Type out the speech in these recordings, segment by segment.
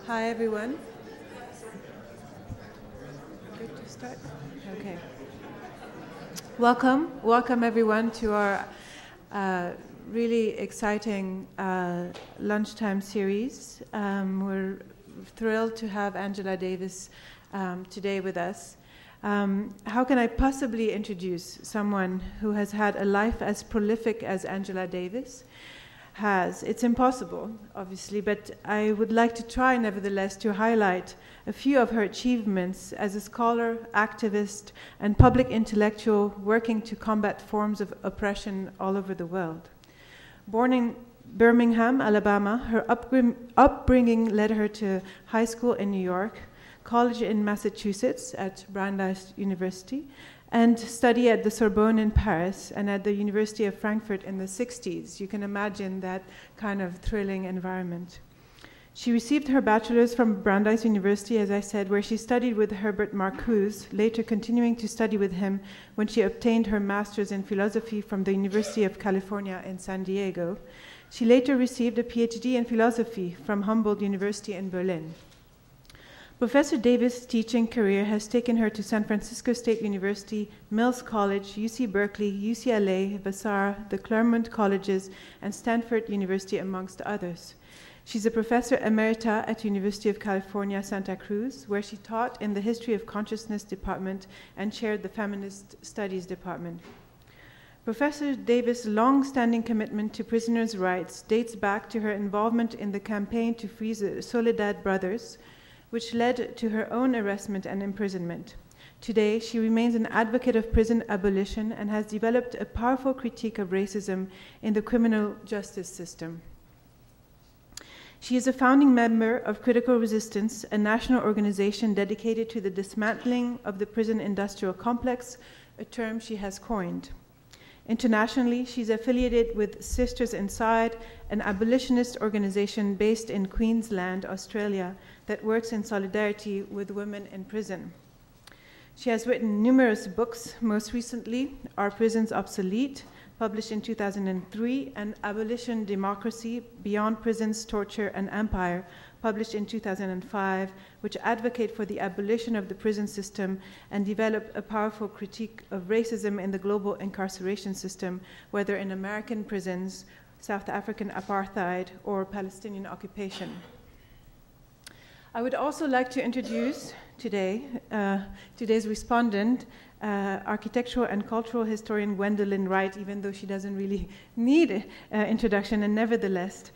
Hi, everyone. Good to start? Okay. Welcome everyone to our really exciting lunchtime series. We're thrilled to have Angela Davis today with us. How can I possibly introduce someone who has had a life as prolific as Angela Davis has? It's impossible, obviously, but I would like to try, nevertheless, to highlight a few of her achievements as a scholar, activist, and public intellectual working to combat forms of oppression all over the world. Born in Birmingham, Alabama, her upbringing led her to high school in New York, college in Massachusetts at Brandeis University, and study at the Sorbonne in Paris and at the University of Frankfurt in the 60s. You can imagine that kind of thrilling environment. She received her bachelor's from Brandeis University, as I said, where she studied with Herbert Marcuse, later continuing to study with him when she obtained her master's in philosophy from the University of California in San Diego. She later received a PhD in philosophy from Humboldt University in Berlin. Professor Davis' teaching career has taken her to San Francisco State University, Mills College, UC Berkeley, UCLA, Vassar, the Claremont Colleges, and Stanford University, amongst others. She's a professor emerita at University of California, Santa Cruz, where she taught in the History of Consciousness department and chaired the Feminist Studies department. Professor Davis' long-standing commitment to prisoners' rights dates back to her involvement in the campaign to free the Soledad brothers, which led to her own arrestment and imprisonment. Today, she remains an advocate of prison abolition and has developed a powerful critique of racism in the criminal justice system. She is a founding member of Critical Resistance, a national organization dedicated to the dismantling of the prison industrial complex, a term she has coined. Internationally, she's affiliated with Sisters Inside, an abolitionist organization based in Queensland, Australia, that works in solidarity with women in prison. She has written numerous books, most recently, Are Prisons Obsolete?, published in 2003, and Abolition Democracy, Beyond Prisons, Torture, and Empire, published in 2005, which advocate for the abolition of the prison system and develop a powerful critique of racism in the global incarceration system, whether in American prisons, South African apartheid, or Palestinian occupation. I would also like to introduce today's respondent, architectural and cultural historian Gwendolyn Wright, even though she doesn't really need introduction, and nevertheless,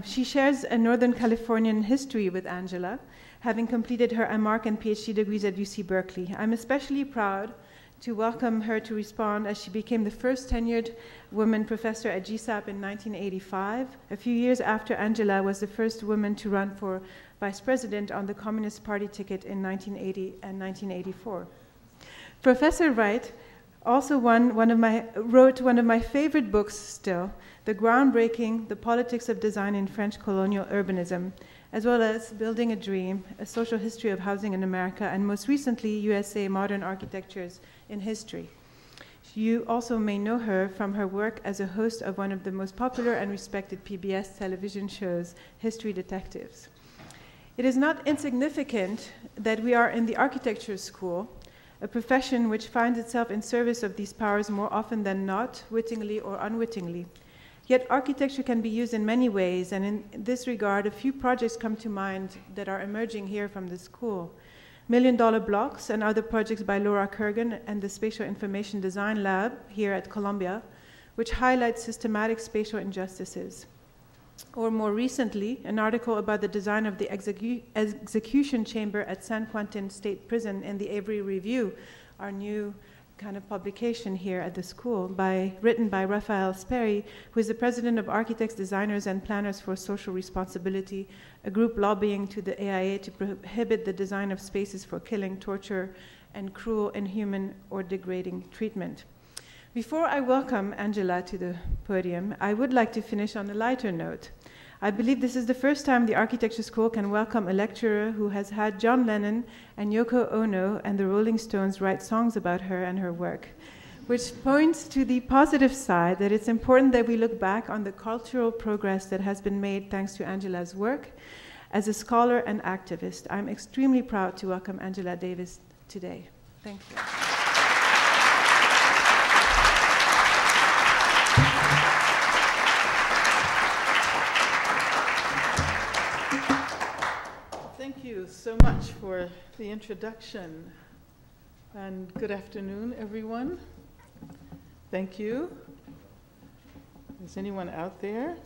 she shares a Northern Californian history with Angela, having completed her MArch and PhD degrees at UC Berkeley. I'm especially proud to welcome her to respond as she became the first tenured woman professor at GSAPP in 1985, a few years after Angela was the first woman to run for vice president on the Communist Party ticket in 1980 and 1984. Professor Wright also wrote one of my favorite books still, the groundbreaking The Politics of Design in French Colonial Urbanism, as well as Building a Dream, A Social History of Housing in America, and most recently, USA Modern Architectures in History. You also may know her from her work as a host of one of the most popular and respected PBS television shows, History Detectives. It is not insignificant that we are in the architecture school, a profession which finds itself in service of these powers more often than not, wittingly or unwittingly. Yet architecture can be used in many ways, and in this regard, a few projects come to mind that are emerging here from the school. Million Dollar Blocks and other projects by Laura Kurgan and the Spatial Information Design Lab here at Columbia, which highlight systematic spatial injustices. Or more recently, an article about the design of the execution chamber at San Quentin State Prison in the Avery Review, our new kind of publication here at the school, written by Raphael Sperry, who is the president of Architects, Designers, and Planners for Social Responsibility, a group lobbying to the AIA to prohibit the design of spaces for killing, torture, and cruel, inhuman, or degrading treatment. Before I welcome Angela to the podium, I would like to finish on a lighter note. I believe this is the first time the Architecture School can welcome a lecturer who has had John Lennon and Yoko Ono and the Rolling Stones write songs about her and her work, which points to the positive side that it's important that we look back on the cultural progress that has been made thanks to Angela's work, As a scholar and activist, I'm extremely proud to welcome Angela Davis today. Thank you. Thank you so much for the introduction, and good afternoon, everyone. Thank you. Is anyone out there?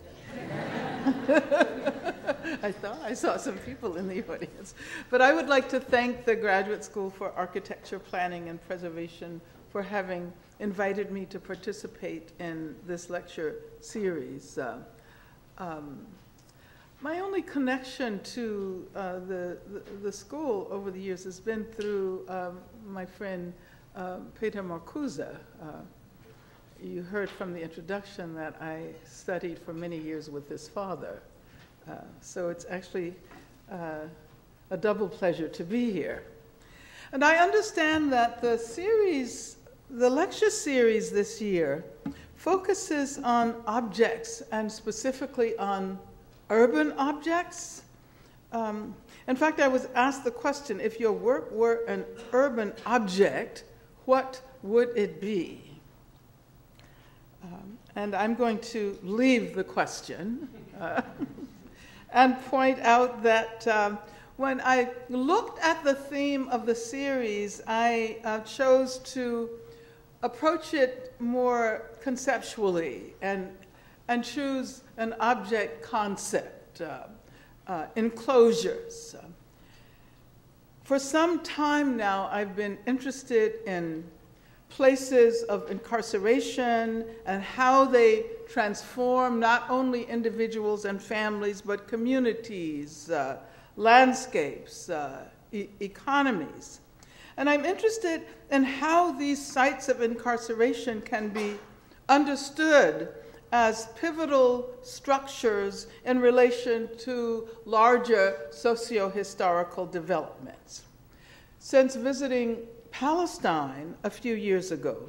I thought I saw some people in the audience. But I would like to thank the Graduate School for Architecture, Planning, and Preservation for having invited me to participate in this lecture series. My only connection to the school over the years has been through my friend Peter Marcuse. You heard from the introduction that I studied for many years with his father. So it's actually a double pleasure to be here. And I understand that the lecture series this year focuses on objects, and specifically on urban objects. In fact, I was asked the question, if your work were an urban object, what would it be? And I'm going to leave the question and point out that when I looked at the theme of the series, I chose to approach it more conceptually and choose an object concept, enclosures. For some time now, I've been interested in places of incarceration and how they transform not only individuals and families, but communities, landscapes, economies. And I'm interested in how these sites of incarceration can be understood as pivotal structures in relation to larger socio-historical developments. Since visiting Palestine a few years ago,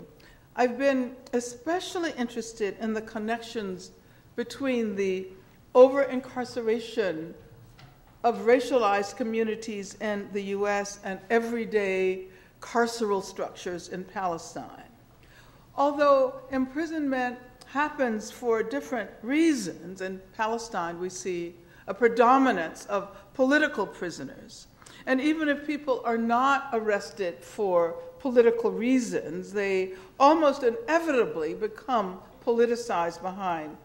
I've been especially interested in the connections between the over-incarceration of racialized communities in the US and everyday carceral structures in Palestine. Although imprisonment happens for different reasons, in Palestine we see a predominance of political prisoners. And even if people are not arrested for political reasons, they almost inevitably become politicized behind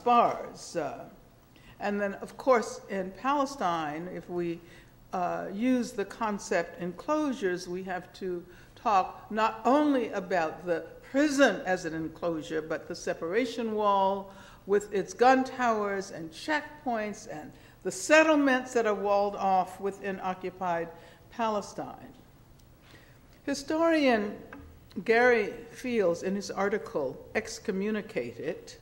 bars. And then, of course, in Palestine, if we use the concept enclosures, we have to talk not only about the prison as an enclosure, but the separation wall with its gun towers and checkpoints and the settlements that are walled off within occupied Palestine. Historian Gary Fields, in his article, Excommunicated,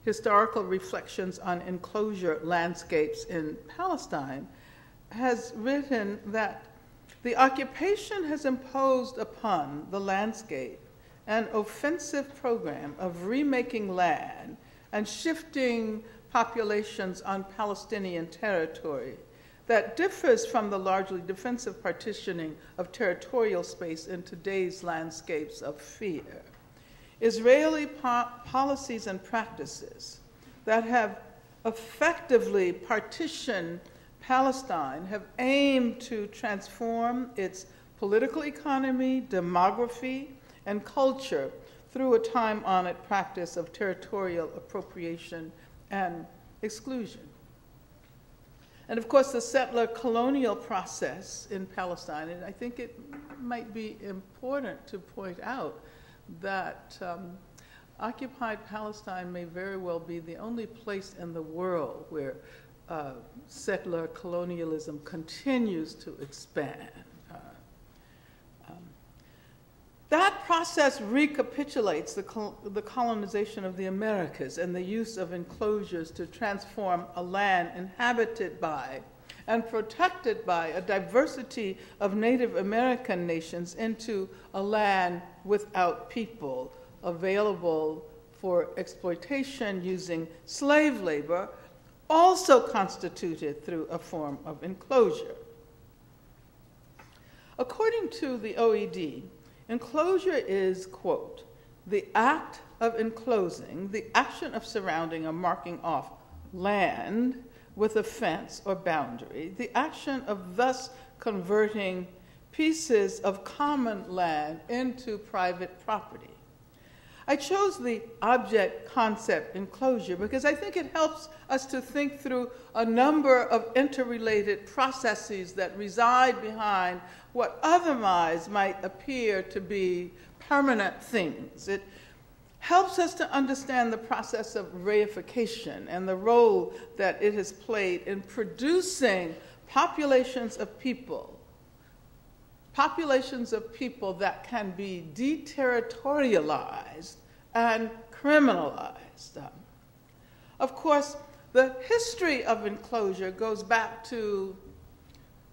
Historical Reflections on Enclosure Landscapes in Palestine, has written that the occupation has imposed upon the landscape an offensive program of remaking land and shifting populations on Palestinian territory that differs from the largely defensive partitioning of territorial space in today's landscapes of fear. Israeli policies and practices that have effectively partitioned Palestine have aimed to transform its political economy, demography, and culture through a time-honored practice of territorial appropriation and exclusion. And of course, the settler colonial process in Palestine, and I think it might be important to point out that occupied Palestine may very well be the only place in the world where settler colonialism continues to expand. That process recapitulates the colonization of the Americas and the use of enclosures to transform a land inhabited by and protected by a diversity of Native American nations into a land without people, available for exploitation using slave labor also constituted through a form of enclosure. According to the OED, enclosure is, quote, the act of enclosing, the action of surrounding or marking off land with a fence or boundary, the action of thus converting pieces of common land into private property. I chose the object concept enclosure because I think it helps us to think through a number of interrelated processes that reside behind what otherwise might appear to be permanent things. It helps us to understand the process of reification and the role that it has played in producing populations of people that can be deterritorialized and criminalized. Of course, the history of enclosure goes back to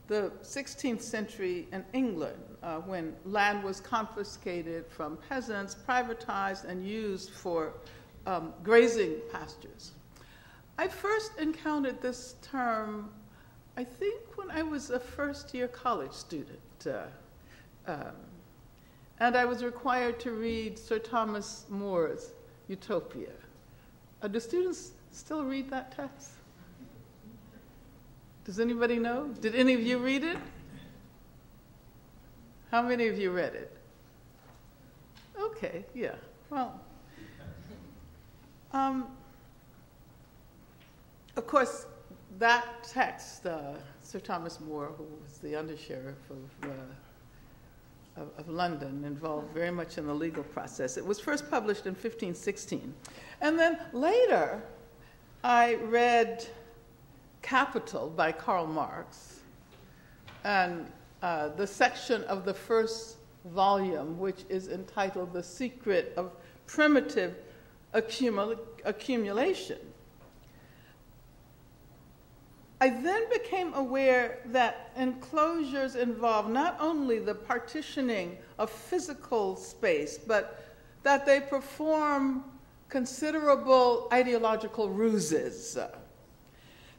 the 16th century in England, when land was confiscated from peasants, privatized, and used for grazing pastures. I first encountered this term, I think, when I was a first-year college student. And I was required to read Sir Thomas More's Utopia. Do students still read that text? Does anybody know? Did any of you read it? How many of you read it? Okay, yeah. Well, of course, that text, Sir Thomas More, who was the undersheriff of London, involved very much in the legal process. It was first published in 1516. And then later, I read Capital by Karl Marx, and the section of the first volume, which is entitled The Secret of Primitive Accumulation. I then became aware that enclosures involve not only the partitioning of physical space, but that they perform considerable ideological ruses.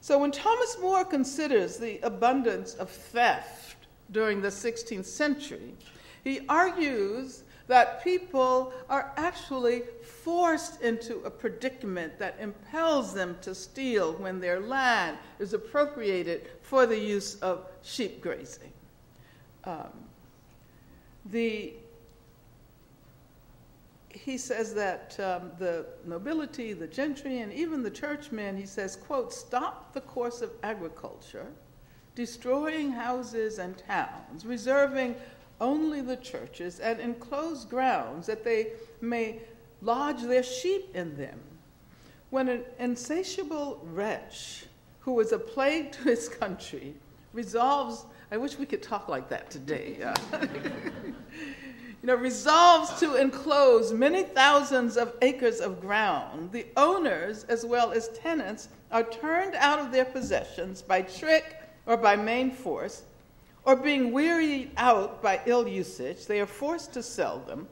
So when Thomas More considers the abundance of theft during the 16th century, he argues that people are actually forced into a predicament that impels them to steal when their land is appropriated for the use of sheep grazing. He says that the nobility, the gentry, and even the churchmen, he says, quote, stop the course of agriculture, destroying houses and towns, reserving only the churches and enclosed grounds that they may lodge their sheep in them. When an insatiable wretch who is a plague to his country resolves, I wish we could talk like that today, resolves to enclose many thousands of acres of ground, the owners as well as tenants are turned out of their possessions by trick or by main force, or being wearied out by ill usage, they are forced to sell them,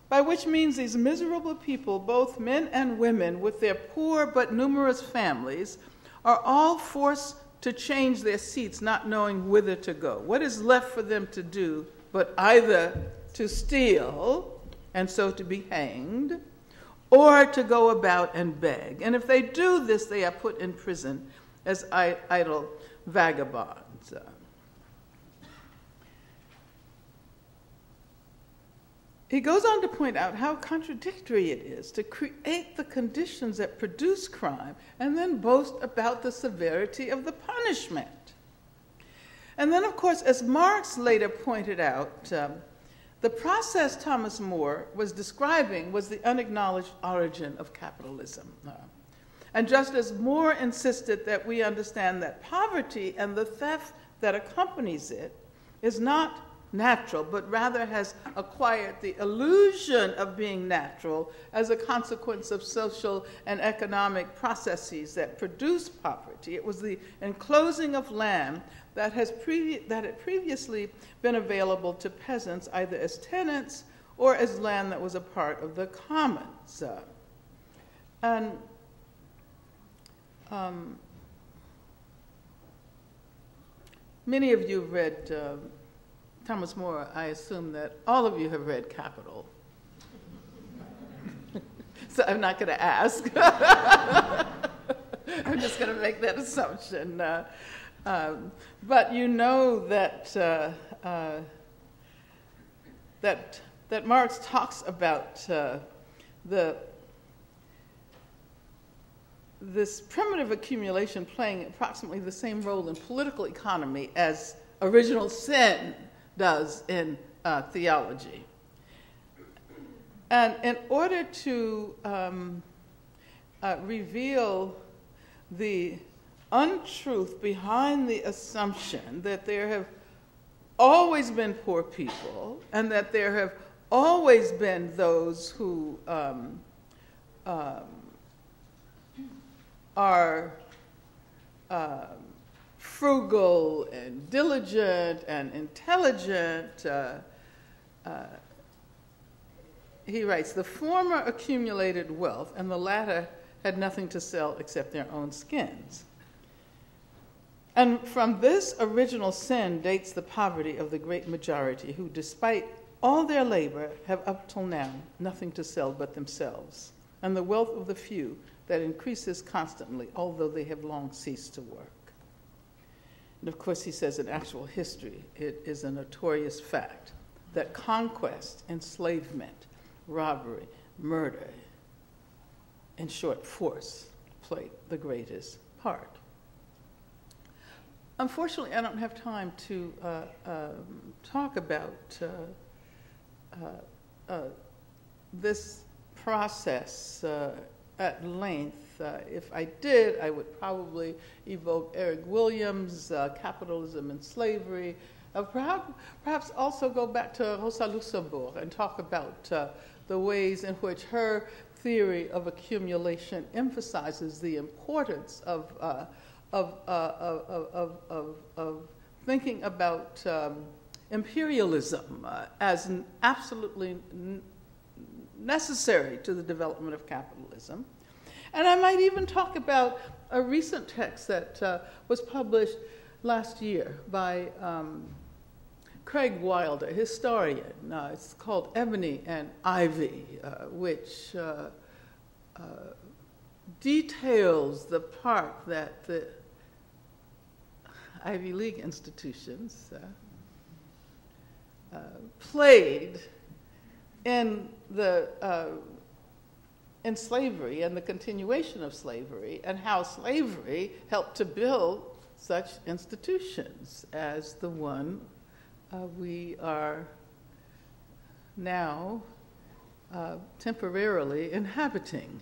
by which means these miserable people, both men and women, with their poor but numerous families, are all forced to change their seats, not knowing whither to go. What is left for them to do but either to steal, and so to be hanged, or to go about and beg? And if they do this, they are put in prison as idle vagabonds. He goes on to point out how contradictory it is to create the conditions that produce crime and then boast about the severity of the punishment. And then, of course, as Marx later pointed out, the process Thomas More was describing was the unacknowledged origin of capitalism. And just as More insisted that we understand that poverty and the theft that accompanies it is not natural, but rather has acquired the illusion of being natural as a consequence of social and economic processes that produce poverty. It was the enclosing of land that had previously been available to peasants either as tenants or as land that was a part of the commons. many of you have read Thomas More. I assume that all of you have read Capital. So I'm not going to ask. I'm just going to make that assumption. But you know that that Marx talks about this primitive accumulation playing approximately the same role in political economy as original sin does in theology. And in order to reveal the untruth behind the assumption that there have always been poor people and that there have always been those who are frugal and diligent and intelligent, he writes, the former accumulated wealth and the latter had nothing to sell except their own skins. And from this original sin dates the poverty of the great majority who, despite all their labor, have up till now nothing to sell but themselves, and the wealth of the few that increases constantly, although they have long ceased to work. And of course, he says in actual history, it is a notorious fact that conquest, enslavement, robbery, murder, in short, force, played the greatest part. Unfortunately, I don't have time to talk about this process at length. If I did, I would probably evoke Eric Williams' Capitalism and Slavery. Perhaps also go back to Rosa Luxemburg and talk about the ways in which her theory of accumulation emphasizes the importance of thinking about imperialism as absolutely necessary to the development of capitalism. And I might even talk about a recent text that was published last year by Craig Wilder, a historian. It's called Ebony and Ivy, which details the part that the Ivy League institutions played in slavery and the continuation of slavery, and how slavery helped to build such institutions as the one we are now temporarily inhabiting.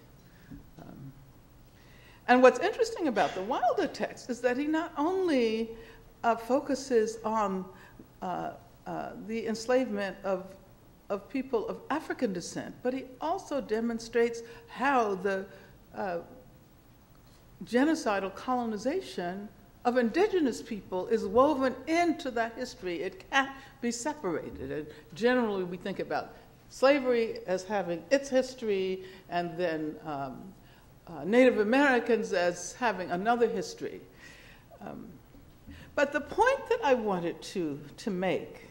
And what's interesting about the Wilder text is that he not only focuses on the enslavement of people of African descent, but he also demonstrates how the genocidal colonization of indigenous people is woven into that history. It can't be separated. And generally, we think about slavery as having its history, and then Native Americans as having another history. But the point that I wanted to make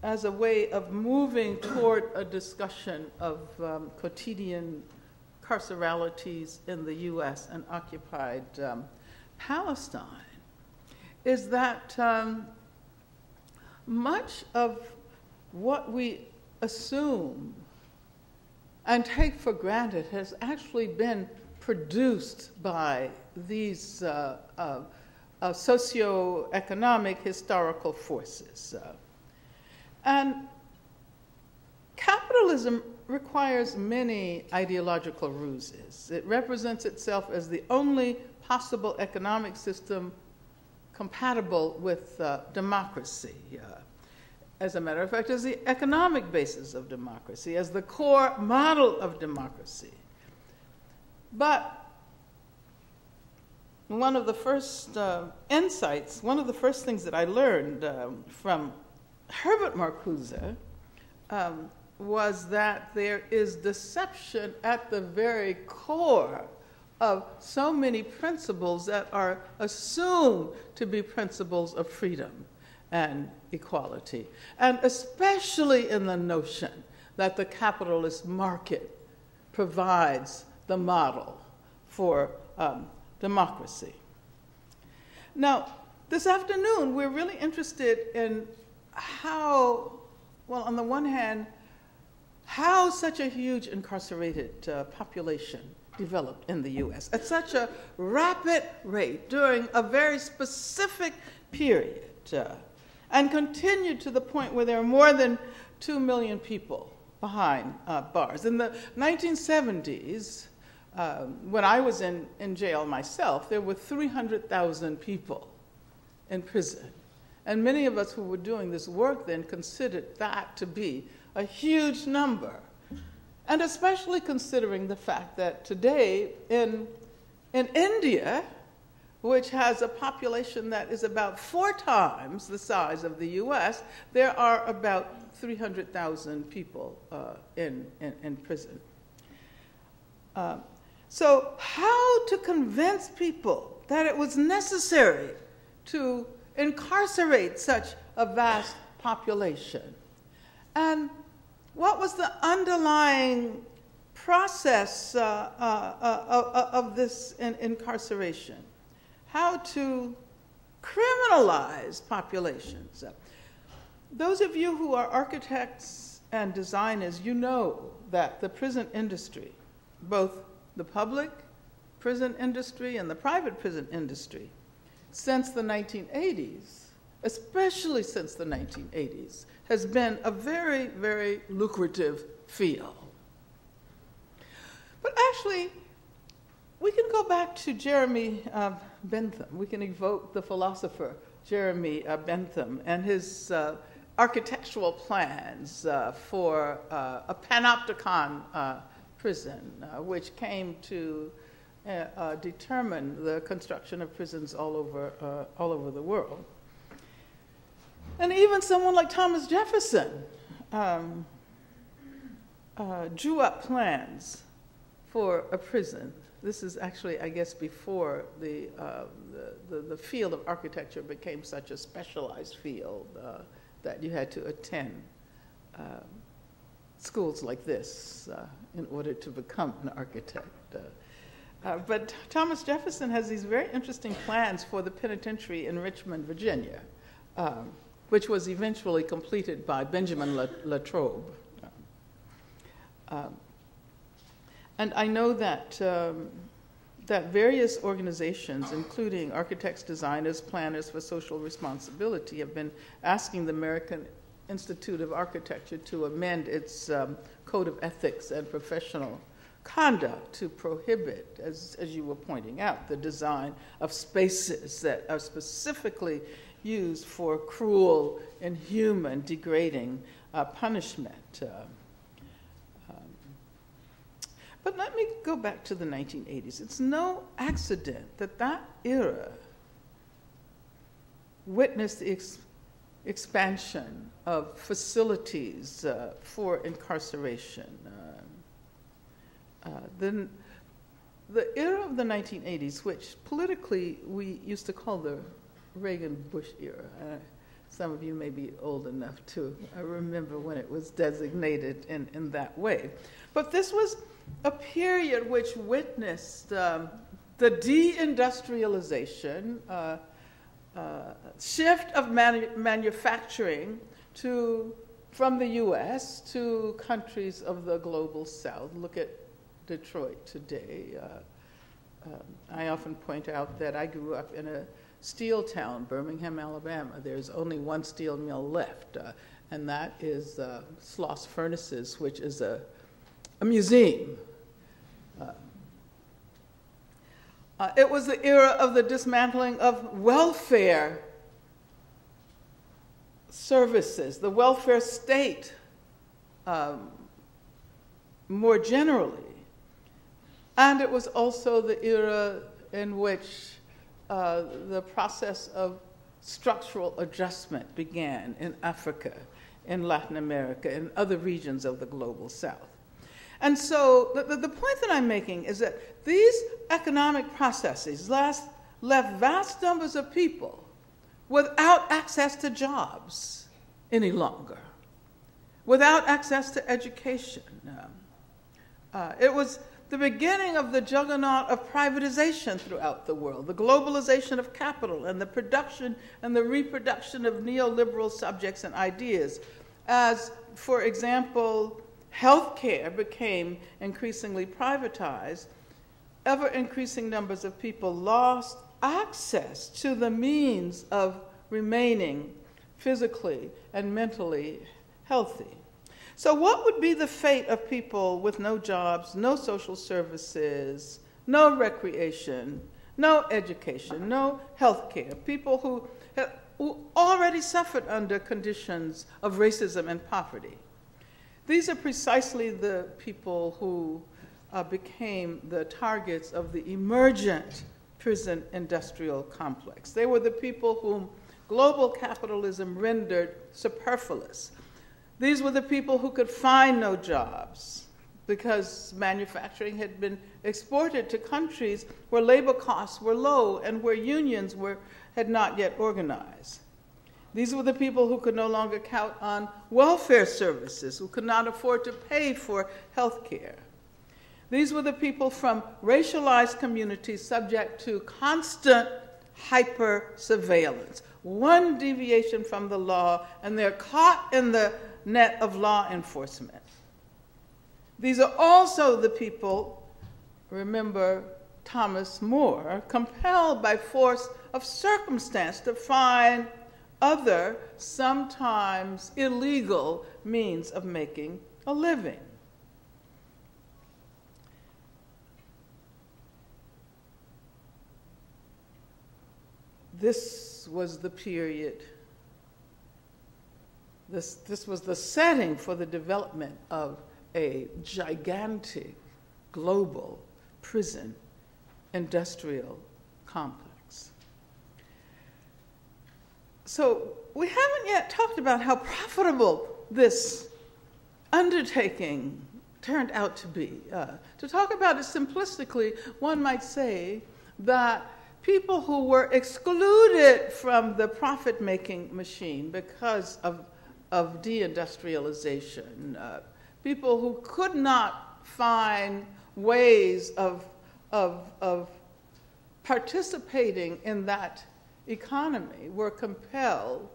as a way of moving toward a discussion of quotidian carceralities in the U.S. and occupied Palestine is that much of what we assume and take for granted has actually been produced by these socioeconomic historical forces. And capitalism requires many ideological ruses. It represents itself as the only possible economic system compatible with democracy. As a matter of fact, as the economic basis of democracy, as the core model of democracy. But one of the first insights, one of the first things that I learned from Herbert Marcuse was that there is deception at the very core of so many principles that are assumed to be principles of freedom and equality, and especially in the notion that the capitalist market provides the model for democracy. Now, this afternoon, we're really interested in how, well, on the one hand, how such a huge incarcerated population developed in the US at such a rapid rate during a very specific period, and continued to the point where there are more than 2 million people behind bars. In the 1970s, when I was in jail myself, there were 300,000 people in prison. And many of us who were doing this work then considered that to be a huge number. And especially considering the fact that today in India, which has a population that is about 4 times the size of the US, there are about 300,000 people in prison. So how to convince people that it was necessary to incarcerate such a vast population? And what was the underlying process of this incarceration? How to criminalize populations? Those of you who are architects and designers, you know that the prison industry, both the public prison industry and the private prison industry, since the 1980s, especially since the 1980s, has been a very, very lucrative field. But actually, we can go back to Jeremy Bentham. We can evoke the philosopher Jeremy Bentham and his architectural plans for a panopticon prison, which came to determine the construction of prisons all over the world. And even someone like Thomas Jefferson drew up plans for a prison. This is actually, I guess, before the field of architecture became such a specialized field that you had to attend schools like this in order to become an architect. But Thomas Jefferson has these very interesting plans for the penitentiary in Richmond, Virginia, which was eventually completed by Benjamin Latrobe. And I know that that various organizations, including architects, designers, planners for social responsibility, have been asking the American Institute of Architecture to amend its code of ethics and professional conduct to prohibit, as you were pointing out, the design of spaces that are specifically used for cruel, inhuman, degrading punishment. But let me go back to the 1980s. It's no accident that that era witnessed the expansion of facilities for incarceration. The era of the 1980s, which politically we used to call the Reagan-Bush era. Some of you may be old enough to remember when it was designated in that way. But this was a period which witnessed the deindustrialization, shift of manufacturing from the US to countries of the global South. Look at Detroit today. I often point out that I grew up in a steel town, Birmingham, Alabama. There's only one steel mill left, and that is Sloss Furnaces, which is a museum. It was the era of the dismantling of welfare services, the welfare state more generally. And it was also the era in which the process of structural adjustment began in Africa, in Latin America, in other regions of the global South. And so the point that I'm making is that these economic processes left vast numbers of people without access to jobs any longer, without access to education. It was the beginning of the juggernaut of privatization throughout the world, the globalization of capital and the production and the reproduction of neoliberal subjects and ideas. As, for example, healthcare became increasingly privatized, ever-increasing numbers of people lost access to the means of remaining physically and mentally healthy. So what would be the fate of people with no jobs, no social services, no recreation, no education, no health care, people who already suffered under conditions of racism and poverty? These are precisely the people who became the targets of the emergent prison industrial complex. They were the people whom global capitalism rendered superfluous. These were the people who could find no jobs because manufacturing had been exported to countries where labor costs were low and where unions had not yet organized. These were the people who could no longer count on welfare services, who could not afford to pay for health care. These were the people from racialized communities subject to constant hyper-surveillance. One deviation from the law, and they're caught in the net of law enforcement. These are also the people, remember Thomas More, compelled by force of circumstance to find other, sometimes illegal, means of making a living. This was the period. This was the setting for the development of a gigantic global prison industrial complex. So we haven't yet talked about how profitable this undertaking turned out to be. To talk about it simplistically, one might say that people who were excluded from the profit-making machine because of deindustrialization, people who could not find ways of participating in that economy were compelled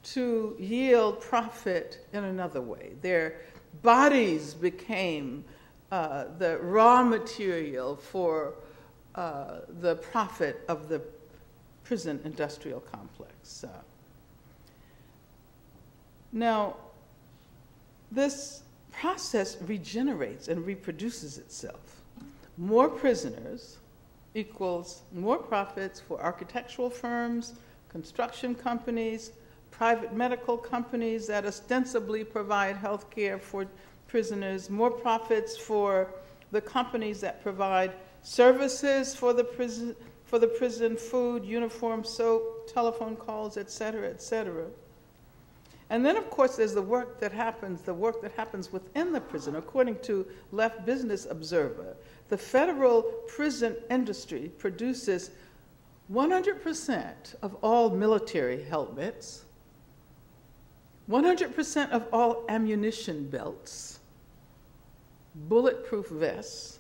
to yield profit in another way. Their bodies became the raw material for the profit of the prison industrial complex. Now, this process regenerates and reproduces itself. More prisoners equals more profits for architectural firms, construction companies, private medical companies that ostensibly provide health care for prisoners, more profits for the companies that provide services for the prison, food, uniform, soap, telephone calls, et cetera, et cetera. And then, of course, there's the work that happens within the prison. According to Left Business Observer, the federal prison industry produces 100% of all military helmets, 100% of all ammunition belts, bulletproof vests,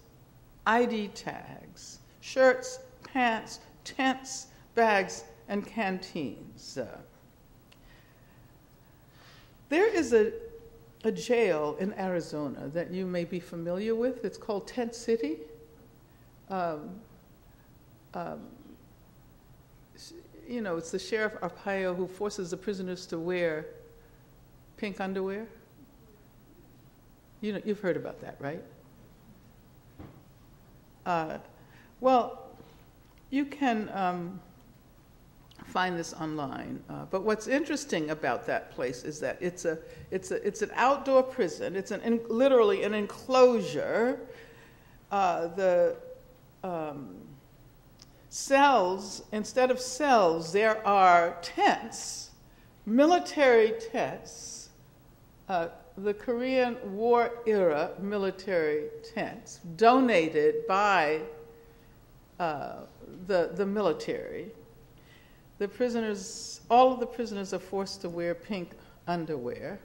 ID tags, shirts, pants, tents, bags, and canteens. There is a jail in Arizona that you may be familiar with. It's called Tent City. It's the Sheriff Arpaio who forces the prisoners to wear pink underwear. You've heard about that, right? Well, you can find this online. But what's interesting about that place is that it's an outdoor prison. It's literally an enclosure. The cells, instead of cells, there are tents, military tents, the Korean War era military tents donated by the military. The prisoners, all of the prisoners are forced to wear pink underwear.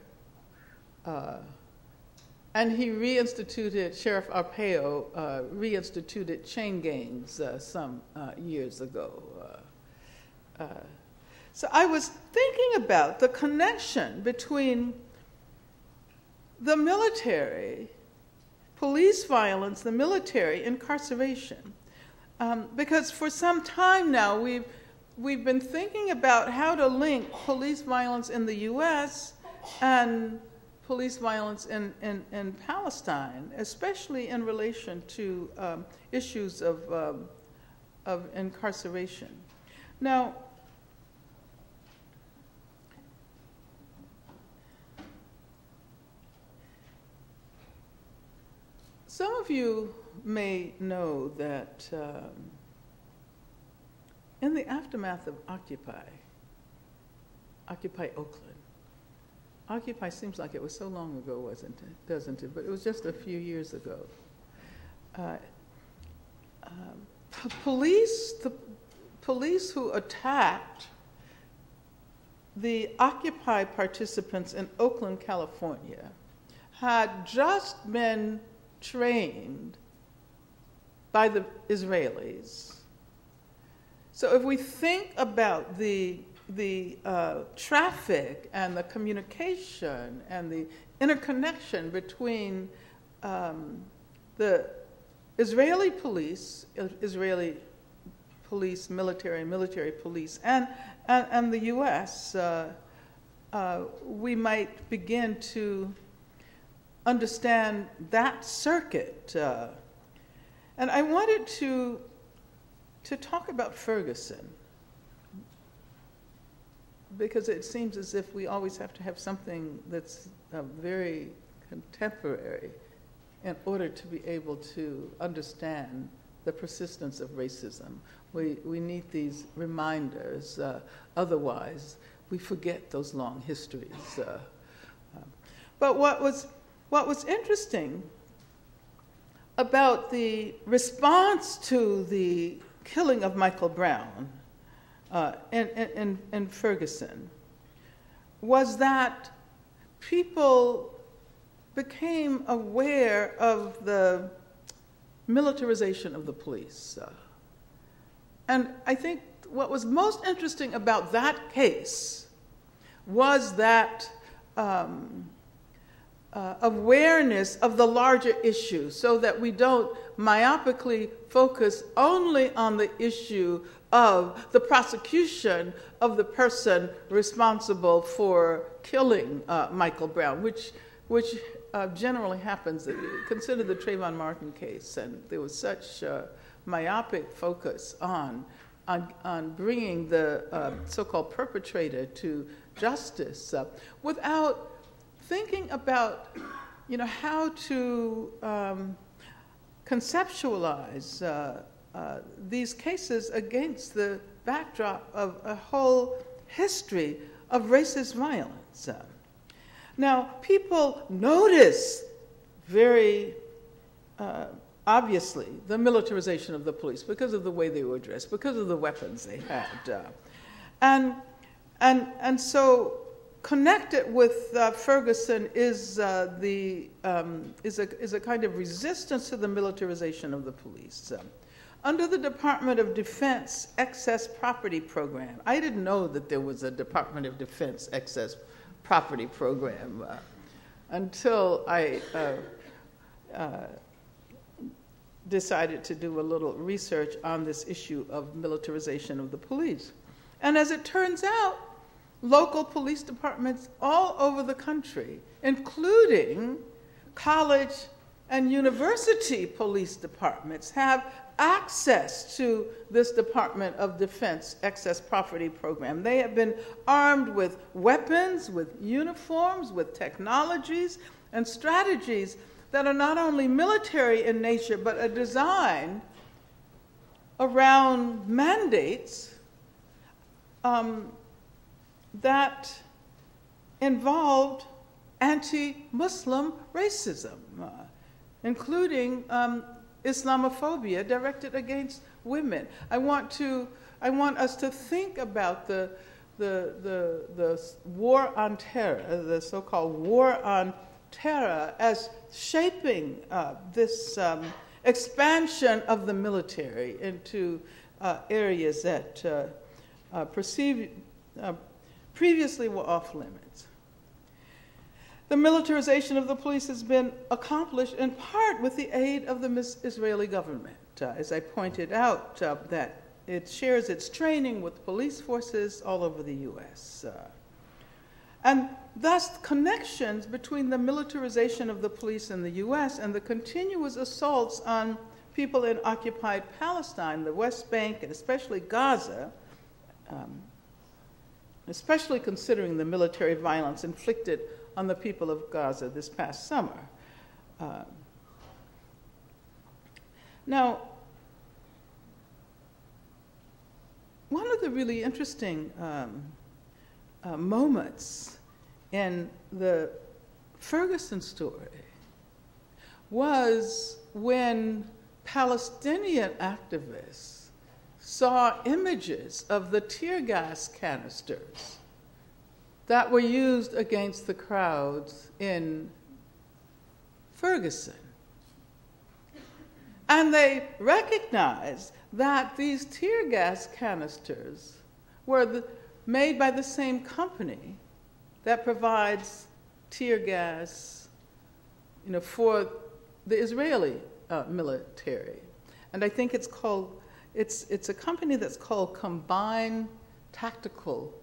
And he Sheriff Arpaio reinstituted chain gangs some years ago. So I was thinking about the connection between the military, police violence, the military, incarceration. Because for some time now, we've been thinking about how to link police violence in the U.S. and police violence in Palestine, especially in relation to issues of incarceration. Now, some of you may know that in the aftermath of Occupy Oakland, Occupy seems like it was so long ago, doesn't it? But it was just a few years ago. The police who attacked the Occupy participants in Oakland, California, had just been trained by the Israelis. So if we think about the traffic and the communication and the interconnection between the Israeli police, military police, and the U.S., we might begin to understand that circuit. And I wanted to talk about Ferguson, because it seems as if we always have to have something that's very contemporary in order to be able to understand the persistence of racism. We need these reminders, otherwise we forget those long histories. But what was interesting about the response to the killing of Michael Brown in Ferguson was that people became aware of the militarization of the police. And I think what was most interesting about that case was that awareness of the larger issue, so that we don't myopically focus only on the issue of the prosecution of the person responsible for killing Michael Brown, which generally happens. Consider the Trayvon Martin case, and there was such myopic focus on bringing the so-called perpetrator to justice without thinking about, how to conceptualize these cases against the backdrop of a whole history of racist violence. Now, people notice very obviously the militarization of the police because of the way they were dressed, because of the weapons they had, and so connected with Ferguson is a kind of resistance to the militarization of the police. Under the Department of Defense Excess Property Program, I didn't know that there was a Department of Defense Excess Property Program until I decided to do a little research on this issue of militarization of the police. And as it turns out, local police departments all over the country, including college and university police departments, have access to this Department of Defense Excess Property Program. They have been armed with weapons, with uniforms, with technologies and strategies that are not only military in nature, but are designed around mandates that involved anti-Muslim racism, including Islamophobia directed against women. I want us to think about the war on terror, the so-called war on terror, as shaping this expansion of the military into areas that previously were off limits. The militarization of the police has been accomplished in part with the aid of the Israeli government. As I pointed out, that it shares its training with police forces all over the U.S. And thus, connections between the militarization of the police in the U.S. and the continuous assaults on people in occupied Palestine, the West Bank, and especially Gaza, especially considering the military violence inflicted on the people of Gaza this past summer. Now, one of the really interesting moments in the Ferguson story was when Palestinian activists saw images of the tear gas canisters that were used against the crowds in Ferguson. And they recognized that these tear gas canisters were made by the same company that provides tear gas, for the Israeli military. And I think it's a company that's called Combined Tactical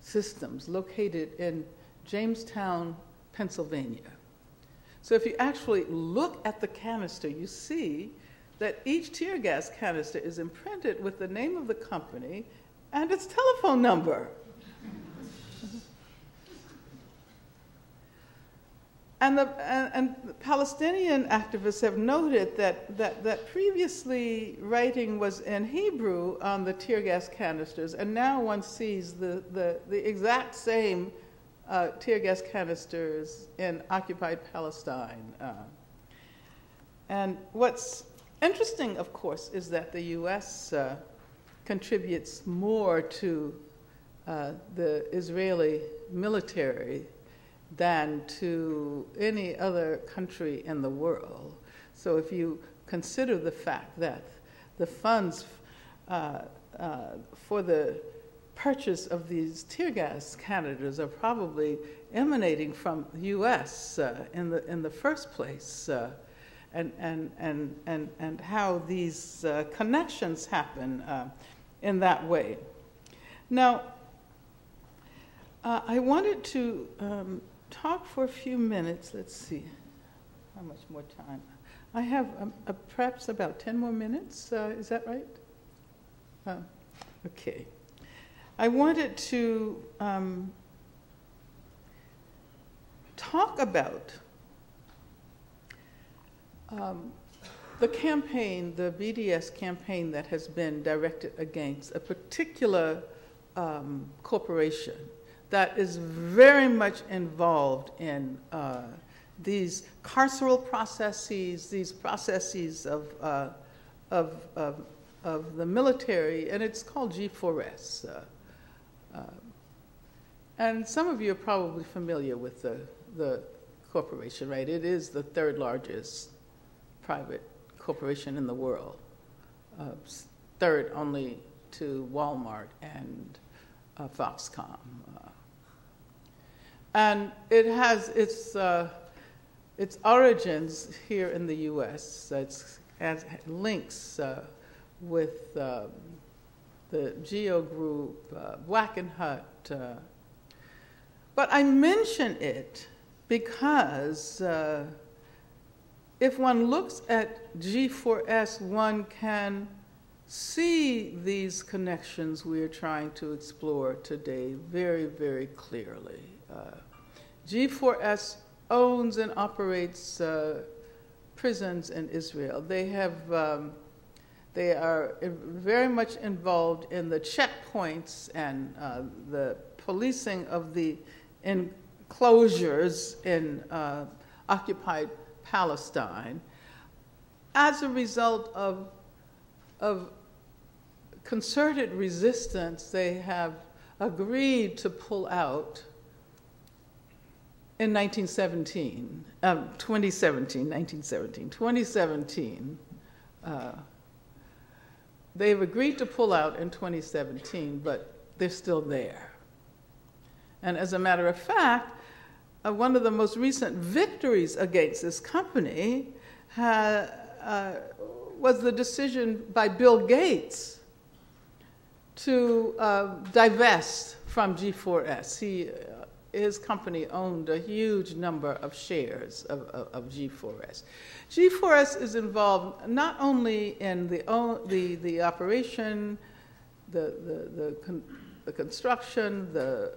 Systems, located in Jamestown, Pennsylvania. So if you actually look at the canister, you see that each tear gas canister is imprinted with the name of the company and its telephone number. And the Palestinian activists have noted that previously writing was in Hebrew on the tear gas canisters, and now one sees the exact same tear gas canisters in occupied Palestine. And what's interesting, of course, is that the U.S. Contributes more to the Israeli military than to any other country in the world. So if you consider the fact that the funds for the purchase of these tear gas canisters are probably emanating from the U.S. In the first place, and how these connections happen in that way. Now, I wanted to talk for a few minutes. Let's see how much more time. I have perhaps about 10 more minutes. Is that right? Okay. I wanted to talk about the campaign, the BDS campaign that has been directed against a particular corporation that is very much involved in these carceral processes, these processes of the military, and it's called G4S. And some of you are probably familiar with the corporation, right? It is the third largest private corporation in the world, third only to Walmart and Foxconn. And it has its origins here in the U.S. It has links with the Geo Group, Wackenhut. But I mention it because if one looks at G4S, one can see these connections we are trying to explore today very, very clearly. G4S owns and operates prisons in Israel. They are very much involved in the checkpoints and the policing of the closures in occupied Palestine as a result of concerted resistance. They have agreed to pull out in 2017, they've agreed to pull out in 2017, but they're still there. And as a matter of fact, one of the most recent victories against this company was the decision by Bill Gates to divest from G4S. His company owned a huge number of shares of G4S. G4S is involved not only in the operation, the construction, the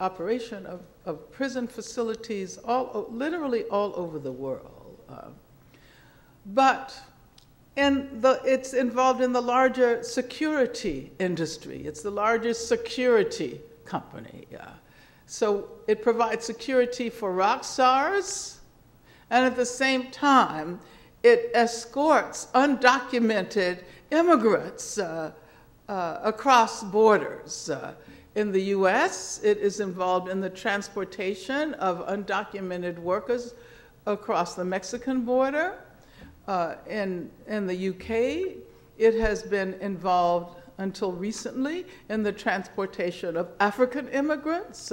operation of prison facilities, literally all over the world, but it's involved in the larger security industry. It's the largest security company. So it provides security for rock stars, and at the same time, it escorts undocumented immigrants across borders. In the US, it is involved in the transportation of undocumented workers across the Mexican border. In the UK, it has been involved until recently in the transportation of African immigrants,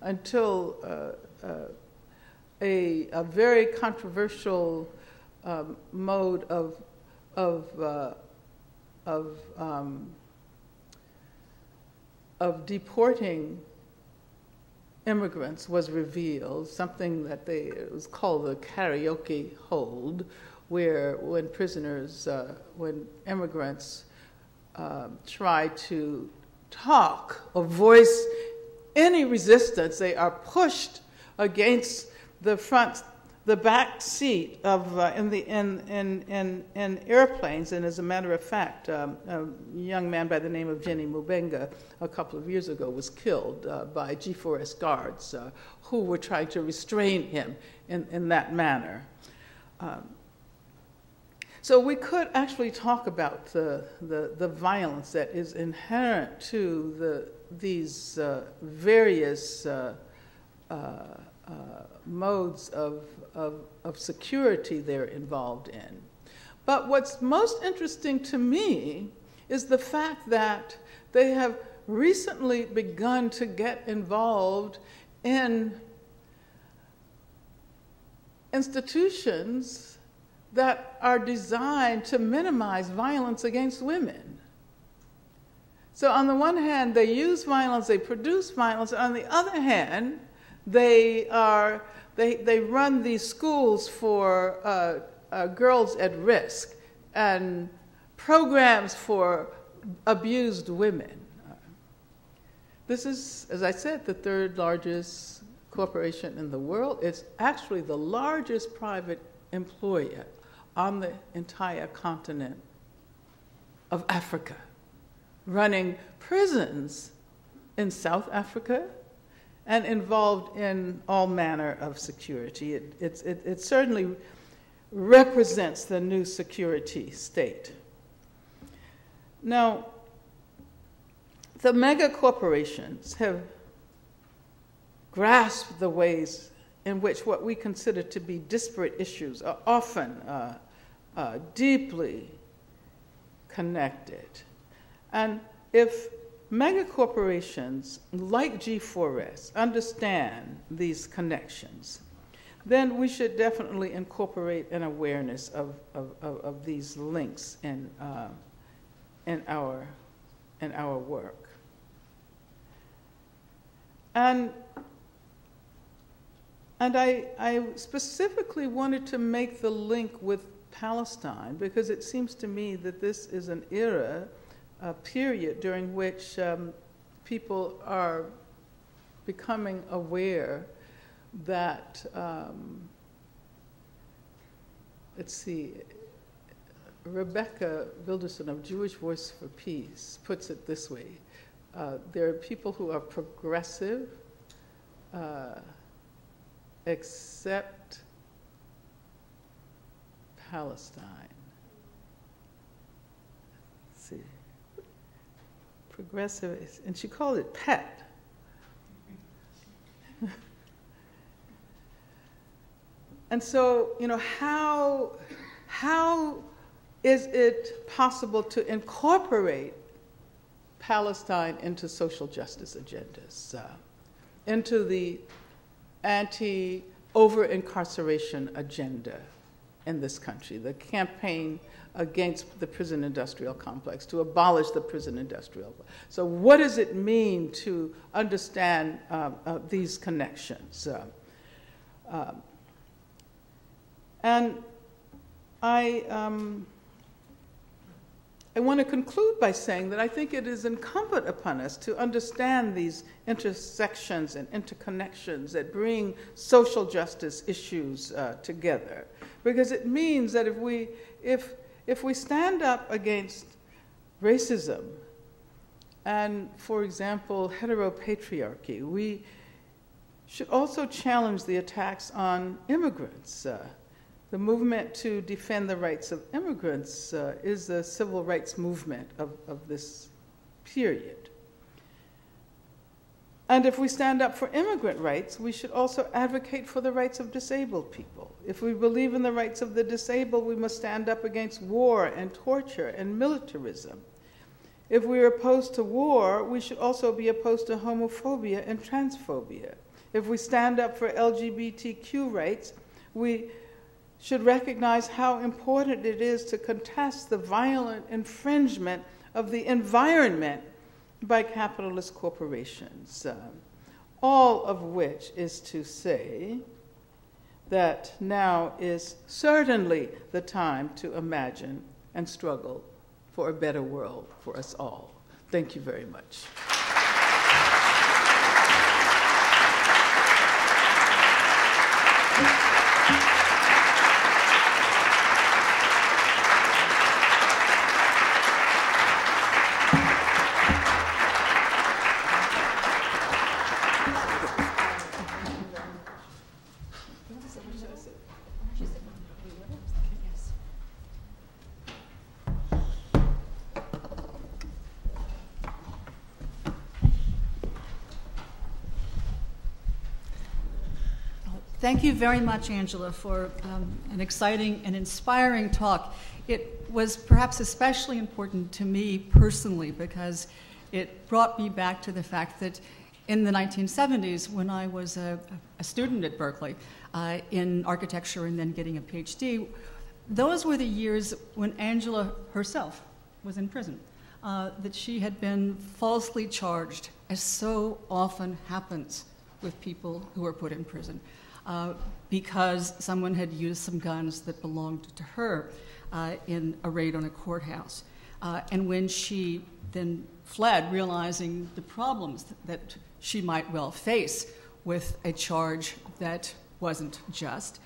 until a very controversial mode of deporting immigrants was revealed, something that it was called the karaoke hold, where when immigrants try to talk or voice any resistance, they are pushed against the back seat in airplanes. And as a matter of fact, a young man by the name of Jenny Mubenga a couple of years ago was killed by G4S guards who were trying to restrain him in that manner. So we could actually talk about the violence that is inherent to these various modes of security they're involved in. But what's most interesting to me is the fact that they have recently begun to get involved in institutions that are designed to minimize violence against women. So on the one hand, they use violence, they produce violence. On the other hand, they run these schools for girls at risk and programs for abused women. This is, as I said, the third largest corporation in the world. It's actually the largest private employer on the entire continent of Africa, running prisons in South Africa and involved in all manner of security. It certainly represents the new security state. Now, the mega corporations have grasped the ways in which what we consider to be disparate issues are often deeply connected. And if megacorporations like G4S understand these connections, then we should definitely incorporate an awareness of these links in our work. And I specifically wanted to make the link with Palestine because it seems to me that this is an era, a period during which people are becoming aware that, let's see, Rebecca Wilderson of Jewish Voice for Peace puts it this way. There are people who are progressive, Accept Palestine. Let's see. Progressive, and she called it PET. And so, you know, how is it possible to incorporate Palestine into social justice agendas, into the anti-over-incarceration agenda in this country, the campaign against the prison industrial complex, to abolish the prison industrial. So what does it mean to understand these connections? And I want to conclude by saying that I think it is incumbent upon us to understand these intersections and interconnections that bring social justice issues together, because it means that if we stand up against racism and, for example, heteropatriarchy, we should also challenge the attacks on immigrants. The movement to defend the rights of immigrants is the civil rights movement of this period. And if we stand up for immigrant rights, we should also advocate for the rights of disabled people. If we believe in the rights of the disabled, we must stand up against war and torture and militarism. If we are opposed to war, we should also be opposed to homophobia and transphobia. If we stand up for LGBTQ rights, we should recognize how important it is to contest the violent infringement of the environment by capitalist corporations, all of which is to say that now is certainly the time to imagine and struggle for a better world for us all. Thank you very much. Thank you very much, Angela, for an exciting and inspiring talk. It was perhaps especially important to me personally because it brought me back to the fact that in the 1970s, when I was a student at Berkeley in architecture and then getting a PhD, those were the years when Angela herself was in prison, that she had been falsely charged, as so often happens with people who are put in prison. Because someone had used some guns that belonged to her in a raid on a courthouse. And when she then fled, realizing the problems that she might well face with a charge that wasn't just,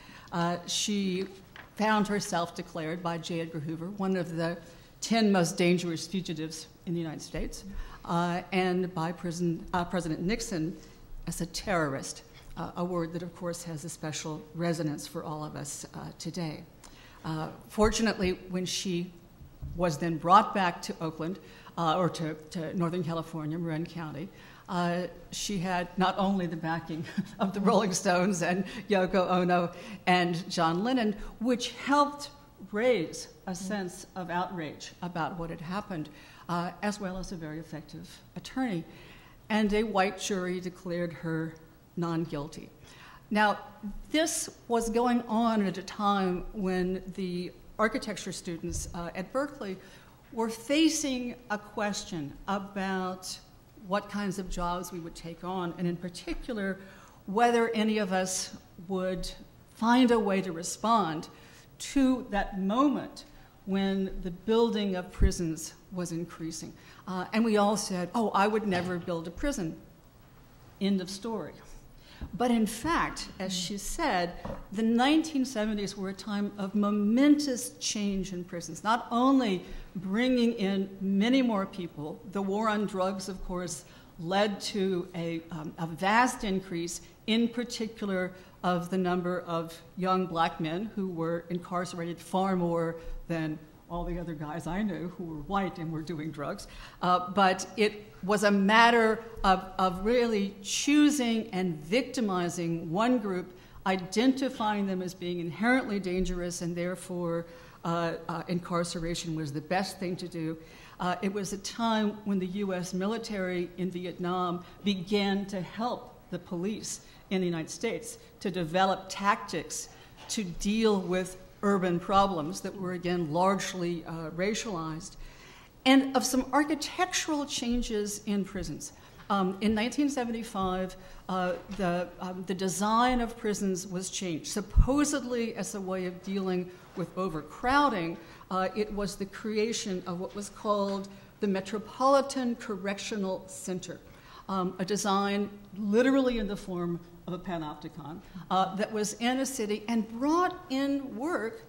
she found herself declared by J. Edgar Hoover one of the 10 most dangerous fugitives in the United States, and by President Nixon as a terrorist. A word that, of course, has a special resonance for all of us today. Fortunately, when she was then brought back to Oakland, or to Northern California, Marin County, she had not only the backing of the Rolling Stones and Yoko Ono and John Lennon, which helped raise a sense of outrage about what had happened, as well as a very effective attorney. And a white jury declared her non-guilty. Now, this was going on at a time when the architecture students at Berkeley were facing a question about what kinds of jobs we would take on, and in particular, whether any of us would find a way to respond to that moment when the building of prisons was increasing. And we all said, oh, I would never build a prison. End of story. But in fact, as she said, the 1970s were a time of momentous change in prisons, not only bringing in many more people. The war on drugs, of course, led to a vast increase in particular of the number of young black men who were incarcerated far more than all the other guys I knew who were white and were doing drugs. But it was a matter of really choosing and victimizing one group, identifying them as being inherently dangerous, and therefore incarceration was the best thing to do. It was a time when the U.S. military in Vietnam began to help the police in the United States to develop tactics to deal with urban problems that were, again, largely racialized, and of some architectural changes in prisons. In 1975, the design of prisons was changed. Supposedly as a way of dealing with overcrowding, it was the creation of what was called the Metropolitan Correctional Center, a design literally in the form of a panopticon that was in a city and brought in work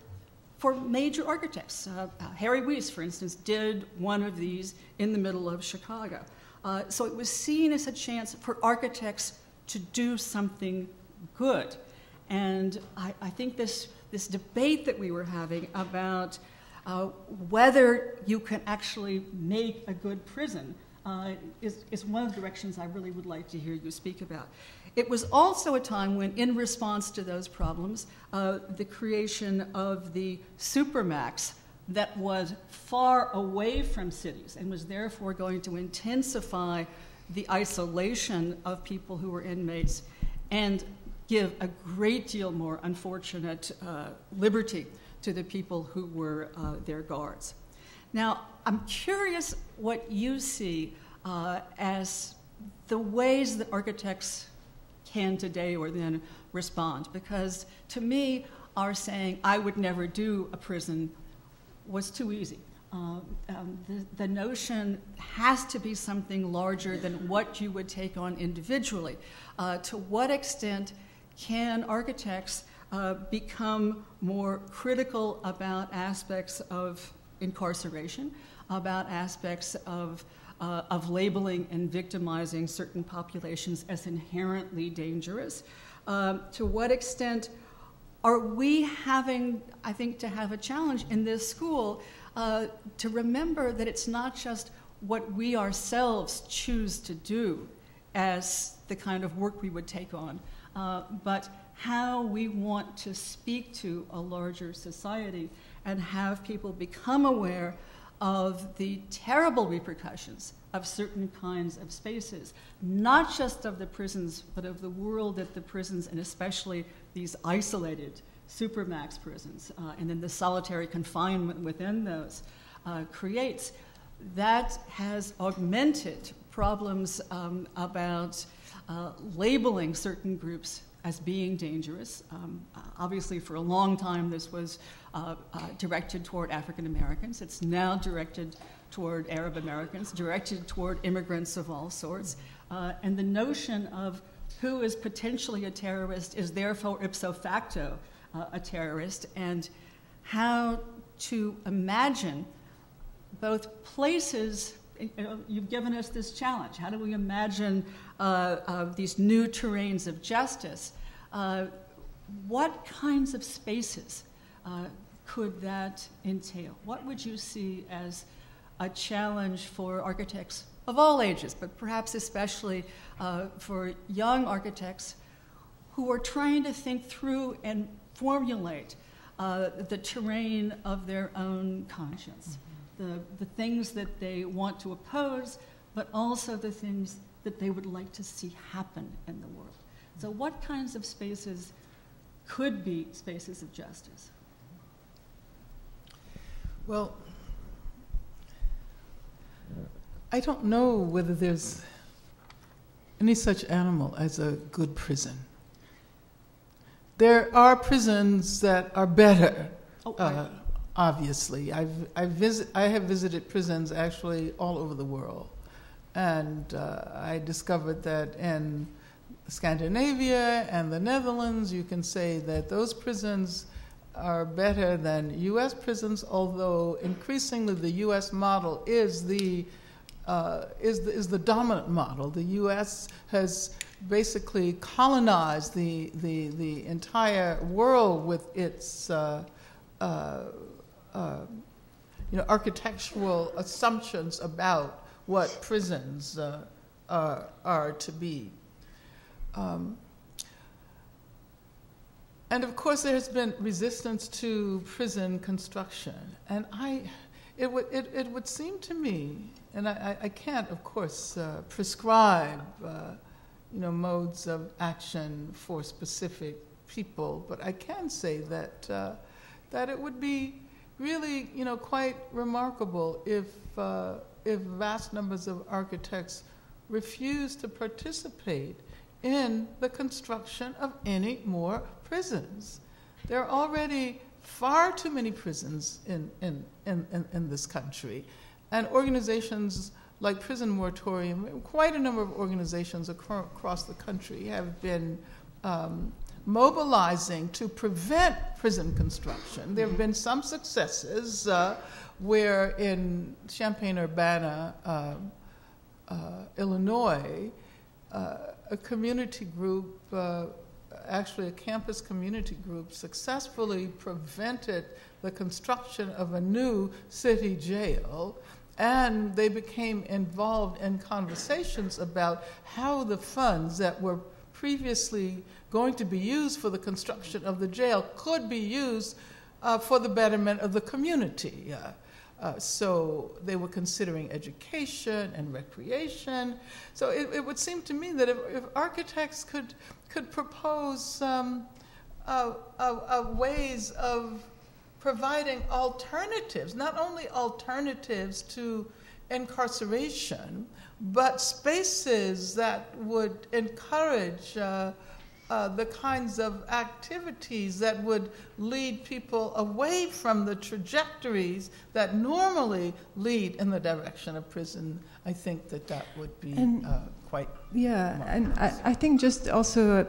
for major architects. Harry Weiss, for instance, did one of these in the middle of Chicago. So it was seen as a chance for architects to do something good. And I think this debate that we were having about whether you can actually make a good prison is one of the directions I really would like to hear you speak about. It was also a time when, in response to those problems, the creation of the supermax that was far away from cities and was therefore going to intensify the isolation of people who were inmates and give a great deal more unfortunate liberty to the people who were their guards. Now, I'm curious what you see as the ways that architects can today or then respond, because to me, our saying, I would never do a prison was too easy. The notion has to be something larger than what you would take on individually. To what extent can architects become more critical about aspects of incarceration, about aspects of labeling and victimizing certain populations as inherently dangerous? To what extent are we having, I think, to have a challenge in this school to remember that it's not just what we ourselves choose to do as the kind of work we would take on, but how we want to speak to a larger society and have people become aware of the terrible repercussions of certain kinds of spaces, not just of the prisons, but of the world that the prisons, and especially these isolated supermax prisons, and then the solitary confinement within those creates. That has augmented problems about labeling certain groups as being dangerous. Obviously, for a long time, this was directed toward African Americans. It's now directed toward Arab Americans, directed toward immigrants of all sorts. And the notion of who is potentially a terrorist is therefore ipso facto a terrorist, and how to imagine both places. You've given us this challenge. How do we imagine these new terrains of justice? What kinds of spaces could that entail? What would you see as a challenge for architects of all ages, but perhaps especially for young architects who are trying to think through and formulate the terrain of their own conscience? The things that they want to oppose, but also the things that they would like to see happen in the world. So what kinds of spaces could be spaces of justice? Well, I don't know whether there's any such animal as a good prison. There are prisons that are better. Obviously, I have visited prisons actually all over the world, and I discovered that in Scandinavia and the Netherlands, you can say that those prisons are better than U.S. prisons, although increasingly the U.S. model is the dominant model. The U.S. has basically colonized the entire world with its architectural assumptions about what prisons are to be. And of course, there has been resistance to prison construction, and it would seem to me, and I can't, of course, prescribe modes of action for specific people, but I can say that it would be really quite remarkable if vast numbers of architects refuse to participate in the construction of any more prisons. There are already far too many prisons in this country, and organizations like Prison Moratorium, quite a number of organizations across the country have been mobilizing to prevent prison construction. There have been some successes where in Champaign-Urbana, Illinois, a community group, actually a campus community group, successfully prevented the construction of a new city jail, and they became involved in conversations about how the funds that were previously going to be used for the construction of the jail could be used for the betterment of the community. So they were considering education and recreation. So it would seem to me that if architects could propose ways of providing alternatives, not only alternatives to incarceration, but spaces that would encourage the kinds of activities that would lead people away from the trajectories that normally lead in the direction of prison, I think that would be quite remarkable. And I think just also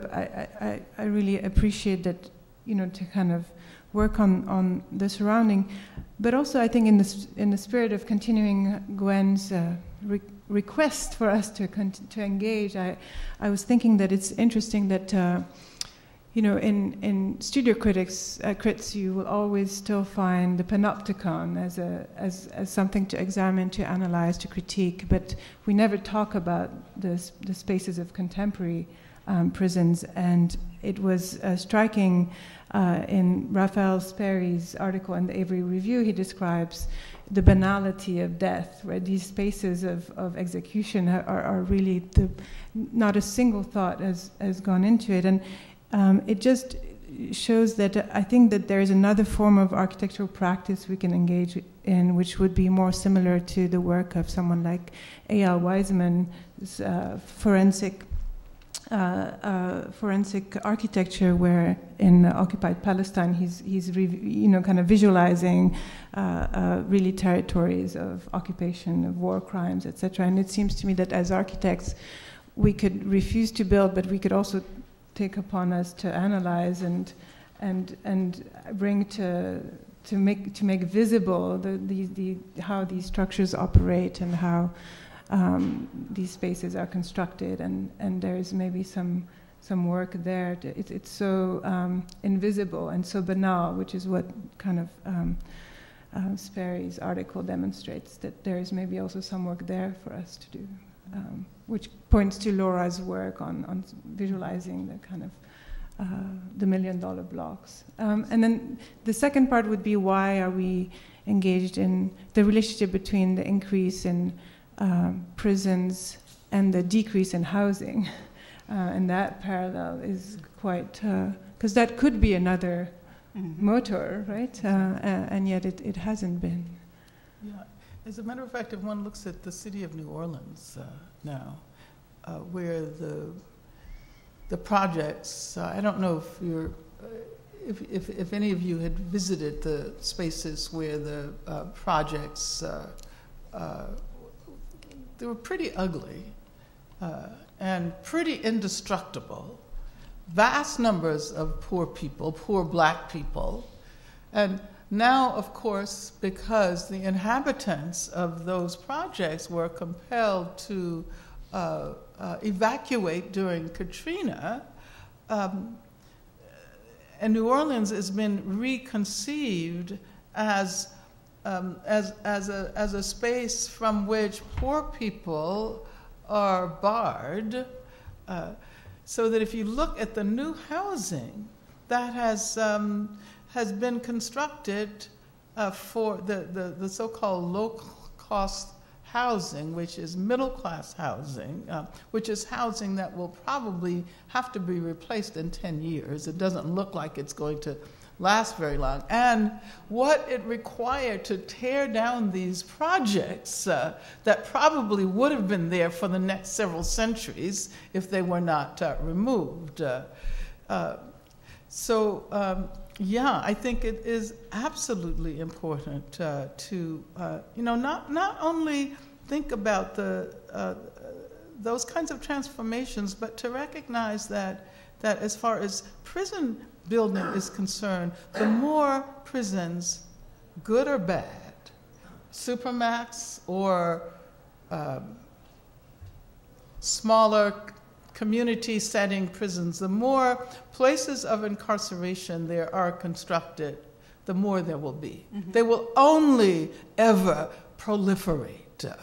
I really appreciate that, to kind of work on the surrounding, but also I think in the spirit of continuing Gwen's request for us to engage, I was thinking that it's interesting that in studio crits you will always still find the panopticon as something to examine, to analyze, to critique, but we never talk about the spaces of contemporary prisons. And it was striking in Raphael Sperry's article in the Avery Review. He describes the banality of death, where these spaces of execution are really not a single thought has gone into it. And it just shows that I think that there is another form of architectural practice we can engage in, which would be more similar to the work of someone like A.L. Wiseman's forensic architecture, where in occupied Palestine he's kind of visualizing really territories of occupation, of war crimes, etc. And it seems to me that as architects we could refuse to build, but we could also take upon us to analyze and bring to make visible how these structures operate and how these spaces are constructed, and there is maybe some work there. It's so invisible and so banal, which is what kind of Sperry's article demonstrates, that there is maybe also some work there for us to do, which points to Laura's work on visualizing the kind of the $1 million blocks. And then the second part would be, why are we engaged in the relationship between the increase in prisons and the decrease in housing, and that parallel is quite, because that could be another motor, right? And yet it hasn't been. Yeah, as a matter of fact, if one looks at the city of New Orleans now, where the projects, I don't know if any of you had visited the spaces where the projects. They were pretty ugly and pretty indestructible. Vast numbers of poor people, poor black people. And now, of course, because the inhabitants of those projects were compelled to evacuate during Katrina, and New Orleans has been reconceived as a space from which poor people are barred, so that if you look at the new housing that has been constructed for the so-called low-cost housing, which is middle-class housing, which is housing that will probably have to be replaced in 10 years. It doesn't look like it's going to last very long. And what it required to tear down these projects that probably would have been there for the next several centuries if they were not removed. Yeah, I think it is absolutely important to not only think about those kinds of transformations, but to recognize that as far as prison building is concerned, the more prisons, good or bad, supermax or smaller community setting prisons, the more places of incarceration there are constructed, the more there will be. Mm-hmm. They will only ever proliferate,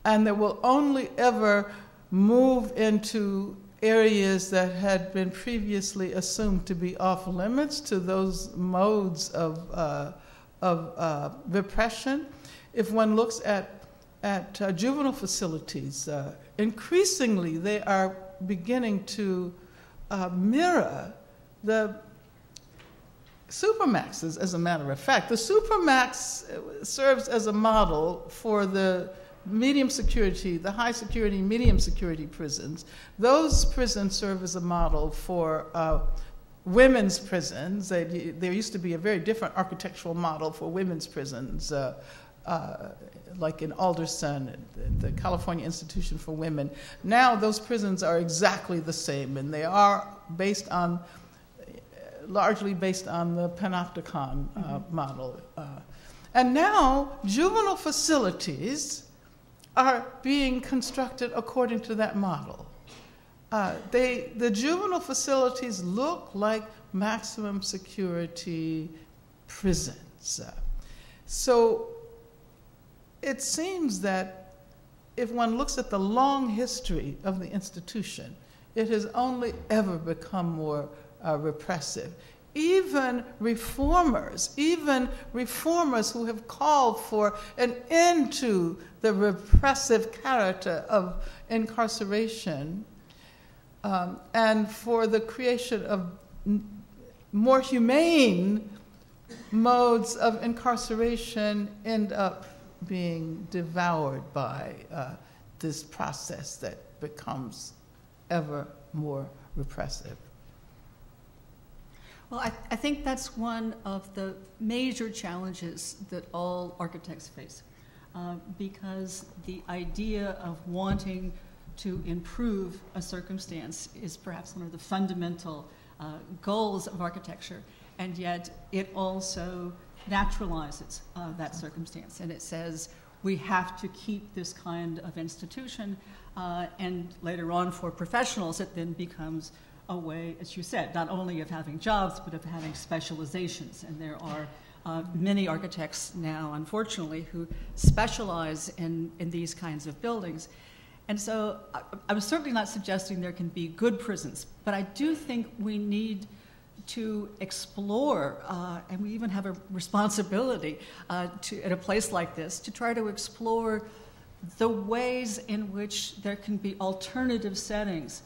and they will only ever move into areas that had been previously assumed to be off limits to those modes of repression. If one looks at juvenile facilities, increasingly they are beginning to mirror the supermaxes, as a matter of fact. The supermax serves as a model for the medium security, the high security, medium security prisons. Those prisons serve as a model for women's prisons. There used to be a very different architectural model for women's prisons, like in Alderson, the California Institution for Women. Now those prisons are exactly the same, and they are largely based on the Panopticon model. And now juvenile facilities are being constructed according to that model. The juvenile facilities look like maximum security prisons. So it seems that if one looks at the long history of the institution, it has only ever become more repressive. Even reformers who have called for an end to the repressive character of incarceration and for the creation of more humane modes of incarceration end up being devoured by this process that becomes ever more repressive. Well, I think that's one of the major challenges that all architects face, because the idea of wanting to improve a circumstance is perhaps one of the fundamental goals of architecture, and yet it also naturalizes that circumstance, and it says we have to keep this kind of institution, and later on for professionals it then becomes a way, as you said, not only of having jobs, but of having specializations. And there are many architects now, unfortunately, who specialize in these kinds of buildings. And so I'm certainly not suggesting there can be good prisons, but I do think we need to explore, and we even have a responsibility at a place like this, to try to explore the ways in which there can be alternative settings,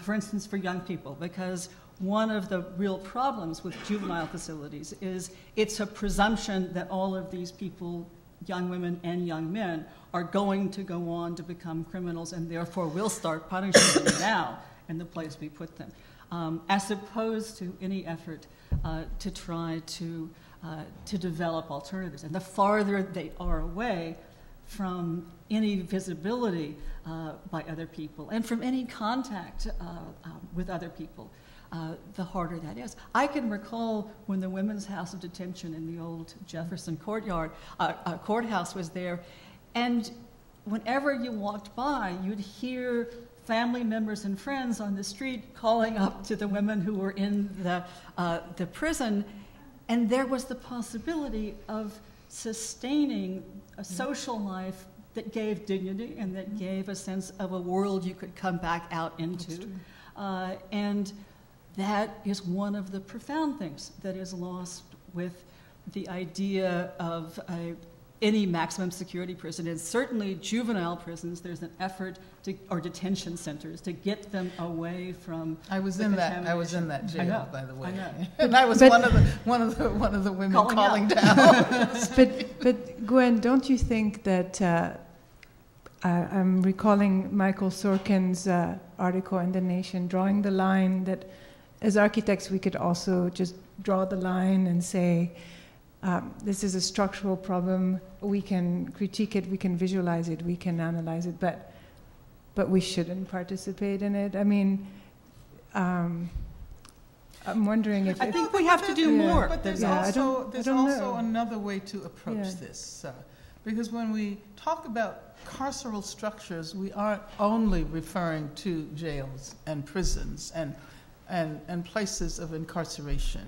for instance, for young people, because one of the real problems with juvenile facilities is it's a presumption that all of these people, young women and young men, are going to go on to become criminals, and therefore we'll start punishing them now in the place we put them, as opposed to any effort to try to develop alternatives. And the farther they are away from any visibility by other people and from any contact with other people, the harder that is. I can recall when the Women's House of Detention in the old Jefferson courthouse was there, and whenever you walked by, you'd hear family members and friends on the street calling up to the women who were in the prison, and there was the possibility of sustaining a social life that gave dignity and that gave a sense of a world you could come back out into. And that is one of the profound things that is lost with the idea of any maximum security prison. And certainly juvenile prisons, there's an effort to, or detention centers, to get them away from I was in that jail, by the way. I know. And I was one of the women calling down. But Gwen, don't you think that I'm recalling Michael Sorkin's article in The Nation, drawing the line that as architects we could also just draw the line and say, this is a structural problem, we can critique it, we can visualize it, we can analyze it, but we shouldn't participate in it. I mean, I'm wondering if... I think we have to do more. But there's also another way to approach this. Because when we talk about carceral structures, we aren't only referring to jails and prisons and places of incarceration.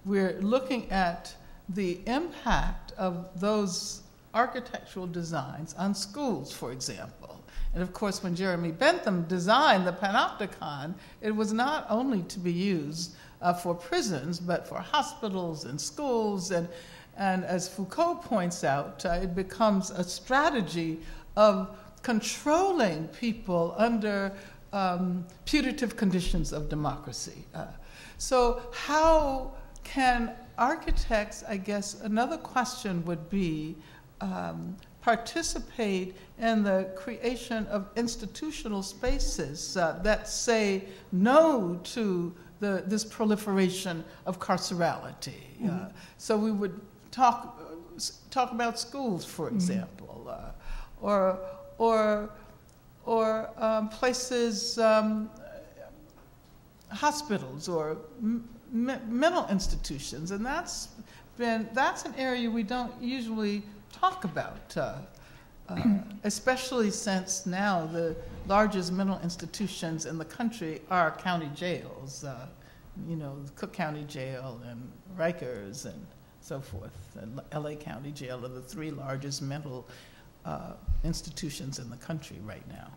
We're looking at the impact of those architectural designs on schools, for example. And of course, when Jeremy Bentham designed the Panopticon, it was not only to be used for prisons, but for hospitals and schools. And as Foucault points out, it becomes a strategy of controlling people under putative conditions of democracy. So how can architects, I guess another question would be, participate in the creation of institutional spaces that say no to this proliferation of carcerality? So we would talk about schools, for example, or places, hospitals, or mental institutions, and that's an area we don't usually talk about, especially since now the largest mental institutions in the country are county jails, Cook County Jail and Rikers and so forth, and LA County Jail are the three largest mental institutions in the country right now.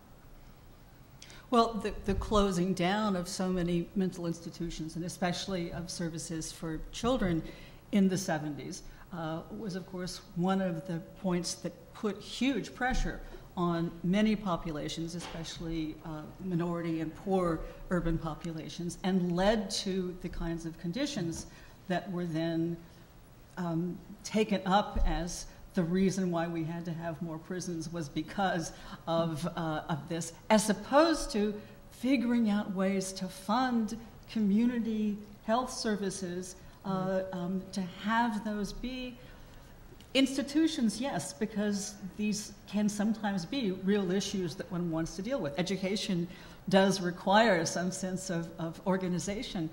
Well, the closing down of so many mental institutions, and especially of services for children in the 70s, was, of course, one of the points that put huge pressure on many populations, especially minority and poor urban populations, and led to the kinds of conditions that were then taken up as the reason why we had to have more prisons was because of this, as opposed to figuring out ways to fund community health services, to have those be institutions, yes, because these can sometimes be real issues that one wants to deal with. Education does require some sense of organization,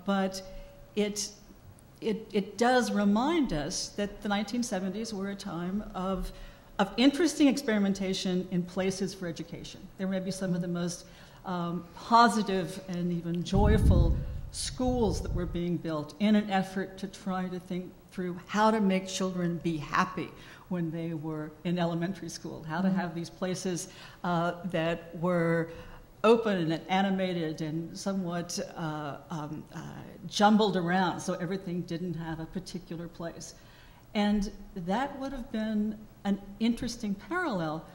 but it does remind us that the 1970s were a time of interesting experimentation in places for education. There may be some of the most positive and even joyful schools that were being built in an effort to try to think through how to make children be happy when they were in elementary school, how to have these places that were open and animated and somewhat jumbled around, so everything didn't have a particular place. And that would have been an interesting parallel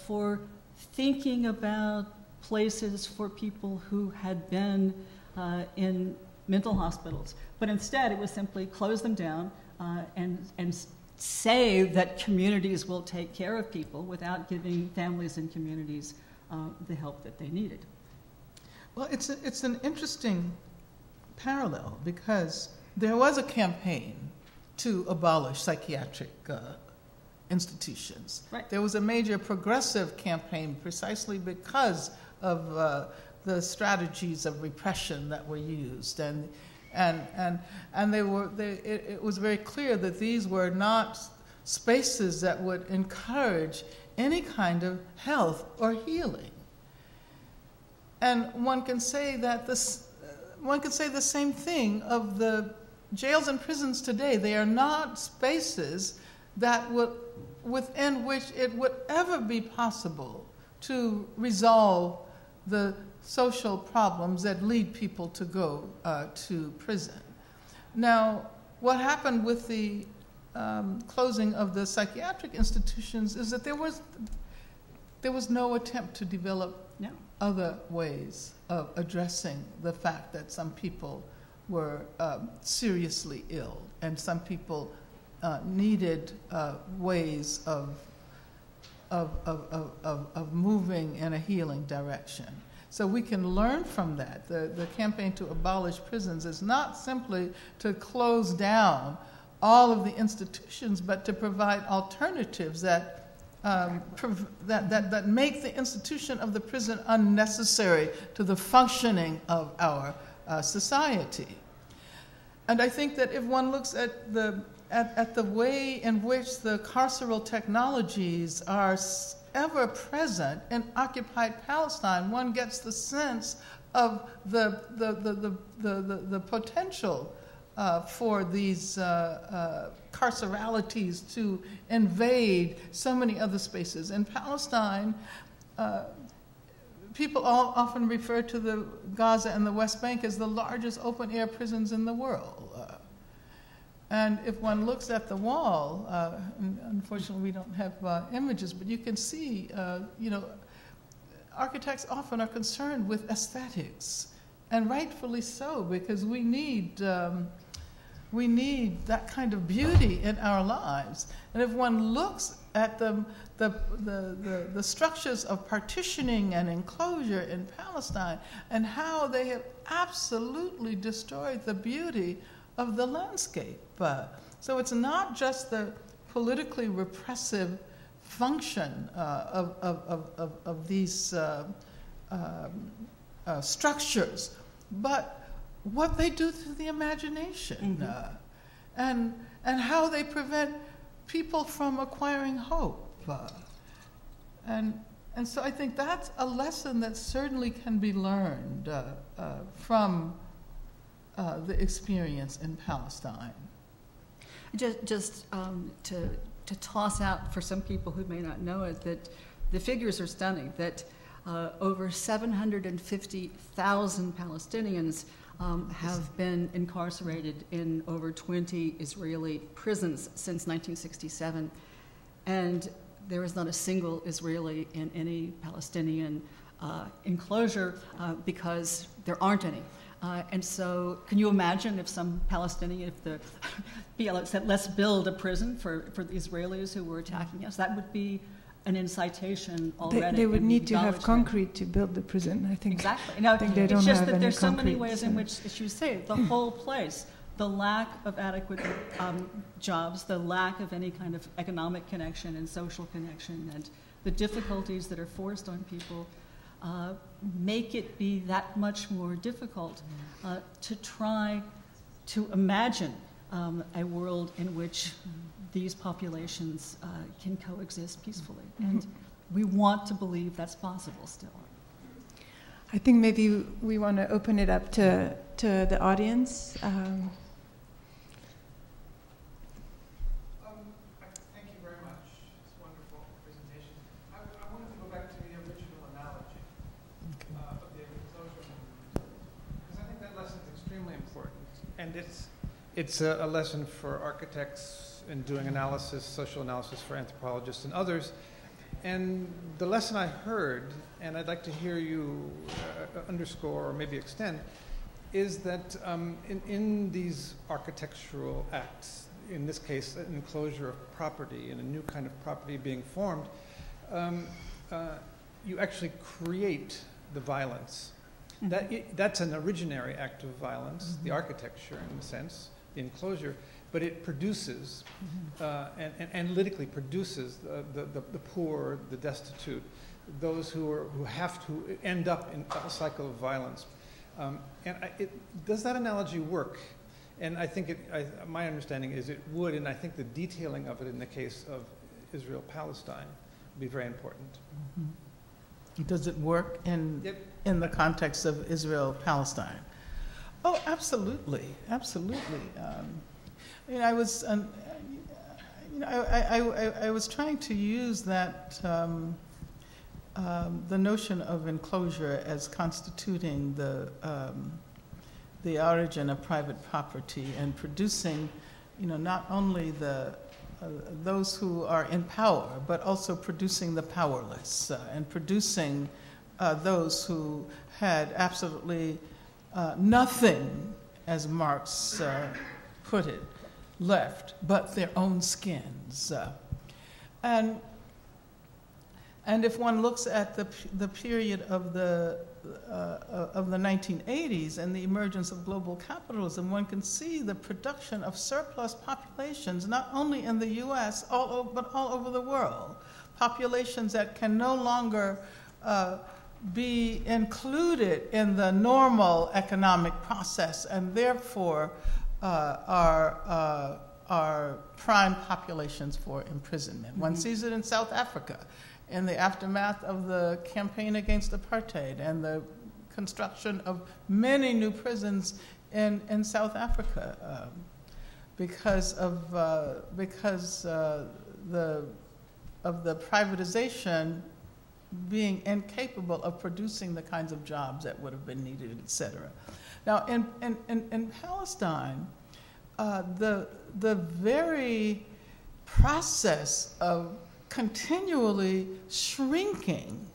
for thinking about places for people who had been in mental hospitals. But instead, it was simply close them down and say that communities will take care of people without giving families and communities the help that they needed. Well, it's an interesting parallel because there was a campaign to abolish psychiatric institutions. Right. There was a major progressive campaign precisely because of the strategies of repression that were used, and it was very clear that these were not spaces that would encourage any kind of health or healing. And one can say that one can say the same thing of the jails and prisons today. They are not spaces that within which it would ever be possible to resolve the social problems that lead people to go to prison. Now, what happened with the closing of the psychiatric institutions is that there was no attempt to develop other ways of addressing the fact that some people were seriously ill and some people needed ways of moving in a healing direction. So we can learn from that. The campaign to abolish prisons is not simply to close down all of the institutions, but to provide alternatives that make the institution of the prison unnecessary to the functioning of our society. And I think that if one looks at the way in which the carceral technologies are ever present in occupied Palestine, one gets the sense of the potential for these carceralities to invade so many other spaces. In Palestine, people often refer to the Gaza and the West Bank as the largest open-air prisons in the world. And if one looks at the wall, unfortunately we don't have images, but you can see, architects often are concerned with aesthetics, and rightfully so, because we need that kind of beauty in our lives. And if one looks at the structures of partitioning and enclosure in Palestine and how they have absolutely destroyed the beauty of the landscape. So it's not just the politically repressive function of these structures, but what they do to the imagination, and how they prevent people from acquiring hope. And so I think that's a lesson that certainly can be learned from the experience in Palestine. Just to toss out for some people who may not know it, that the figures are stunning, that over 750,000 Palestinians have been incarcerated in over 20 Israeli prisons since 1967. And there is not a single Israeli in any Palestinian enclosure because there aren't any. And so can you imagine if some Palestinian, if the PLO said, let's build a prison for the Israelis who were attacking us, that would be an incitation already. They would need to have concrete to build the prison, I think. Exactly. Now, I think they don't it's just have that there's so many concrete, ways in which, as you say, the whole place, the lack of adequate jobs, the lack of any kind of economic connection and social connection, and the difficulties that are forced on people make it be that much more difficult to try to imagine a world in which these populations can coexist peacefully. And we want to believe that's possible still. I think maybe we want to open it up to the audience. Thank you very much. It's a wonderful presentation. I wanted to go back to the original analogy of the enclosure movement, because I think that lesson is extremely important. And it's a lesson for architects in doing analysis, social analysis for anthropologists and others. And the lesson I heard, and I'd like to hear you underscore or maybe extend, is that in these architectural acts, in this case, an enclosure of property and a new kind of property being formed, you actually create the violence. That's an originary act of violence, the architecture in a sense, the enclosure, but it produces, and analytically produces the poor, the destitute, those who have to end up in a cycle of violence. Does that analogy work? And I think my understanding is it would, and I think the detailing of it in the case of Israel-Palestine would be very important. Does it work in the context of Israel-Palestine? Oh, absolutely, absolutely. I was, I was trying to use that the notion of enclosure as constituting the origin of private property and producing, not only those who are in power, but also producing the powerless and producing those who had absolutely nothing, as Marx put it, left but their own skins. And if one looks at the period of the 1980s and the emergence of global capitalism, one can see the production of surplus populations, not only in the U.S., but all over the world. Populations that can no longer be included in the normal economic process and therefore are prime populations for imprisonment. Mm-hmm. One sees it in South Africa in the aftermath of the campaign against apartheid and the construction of many new prisons in South Africa because of the privatization being incapable of producing the kinds of jobs that would have been needed, et cetera. Now, in Palestine, the very process of continually shrinking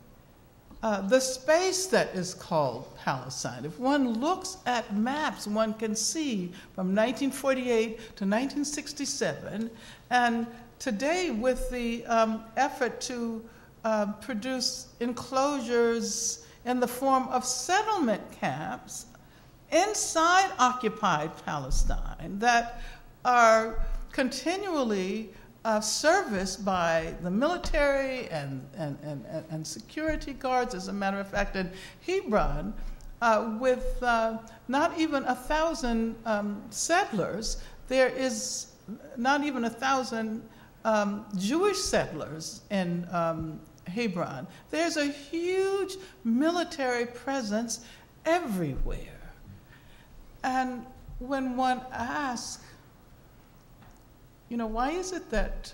the space that is called Palestine. If one looks at maps, one can see from 1948 to 1967, and today with the effort to produce enclosures in the form of settlement camps inside occupied Palestine that are continually serviced by the military and security guards. As a matter of fact, in Hebron, with not even 1,000 settlers, there is not even 1,000 Jewish settlers in Hebron. There's a huge military presence everywhere. And when one asks, why is it that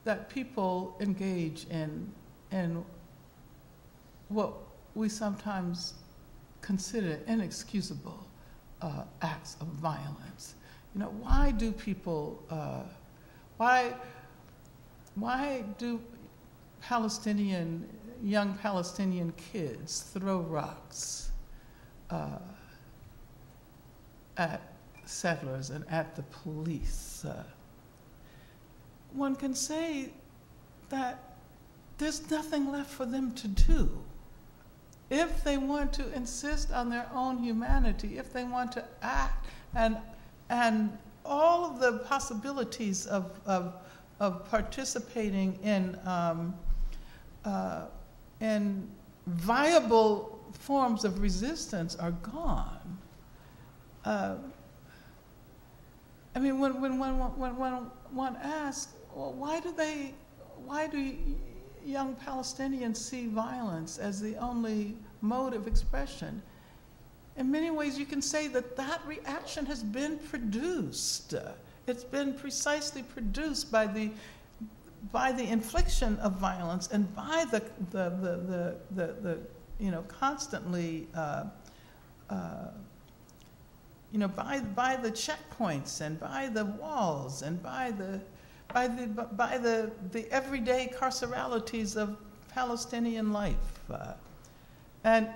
that people engage in what we sometimes consider inexcusable acts of violence? Why do people? Why do young Palestinian kids throw rocks at settlers and at the police? One can say that there's nothing left for them to do. If they want to insist on their own humanity, if they want to act, and all of the possibilities of participating in viable forms of resistance are gone. When one asks, well, why do young Palestinians see violence as the only mode of expression? In many ways, you can say that reaction has been produced. It's been precisely produced by the infliction of violence and by the constantly by the checkpoints and by the walls and by the everyday carceralities of Palestinian life. And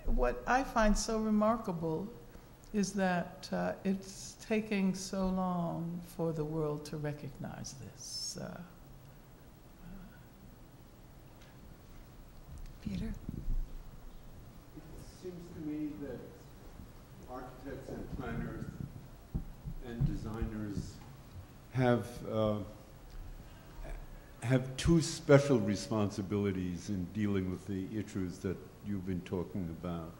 what I find so remarkable is that it's taking so long for the world to recognize this. Peter? It seems to me that architects and planners and designers have two special responsibilities in dealing with the issues that you've been talking about.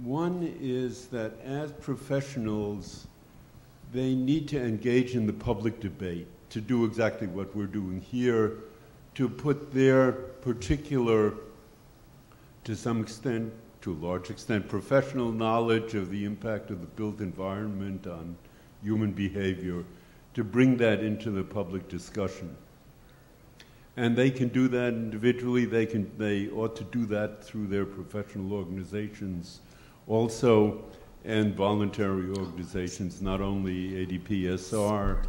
One is that as professionals, they need to engage in the public debate to do exactly what we're doing here, to put their particular, to some extent, to a large extent, professional knowledge of the impact of the built environment on human behavior, to bring that into the public discussion. And they can do that individually. They ought to do that through their professional organizations also, and voluntary organizations, not only ADPSR,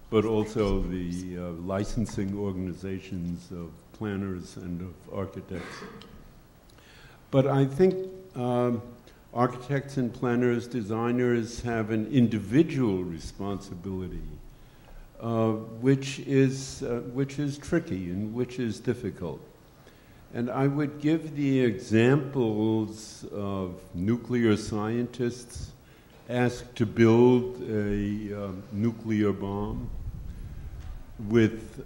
but also the licensing organizations of planners and of architects. But I think architects and planners, designers have an individual responsibility, which is tricky and which is difficult. And I would give the examples of nuclear scientists asked to build a nuclear bomb, with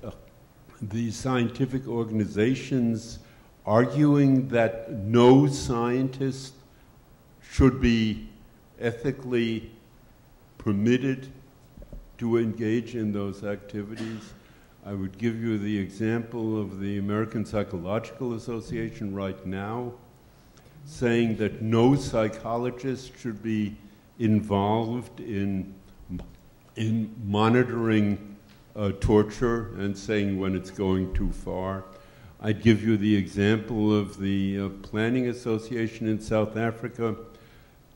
the scientific organizations arguing that no scientist should be ethically permitted to engage in those activities. I would give you the example of the American Psychological Association right now saying that no psychologist should be involved in monitoring torture and saying when it's going too far. I'd give you the example of the Planning Association in South Africa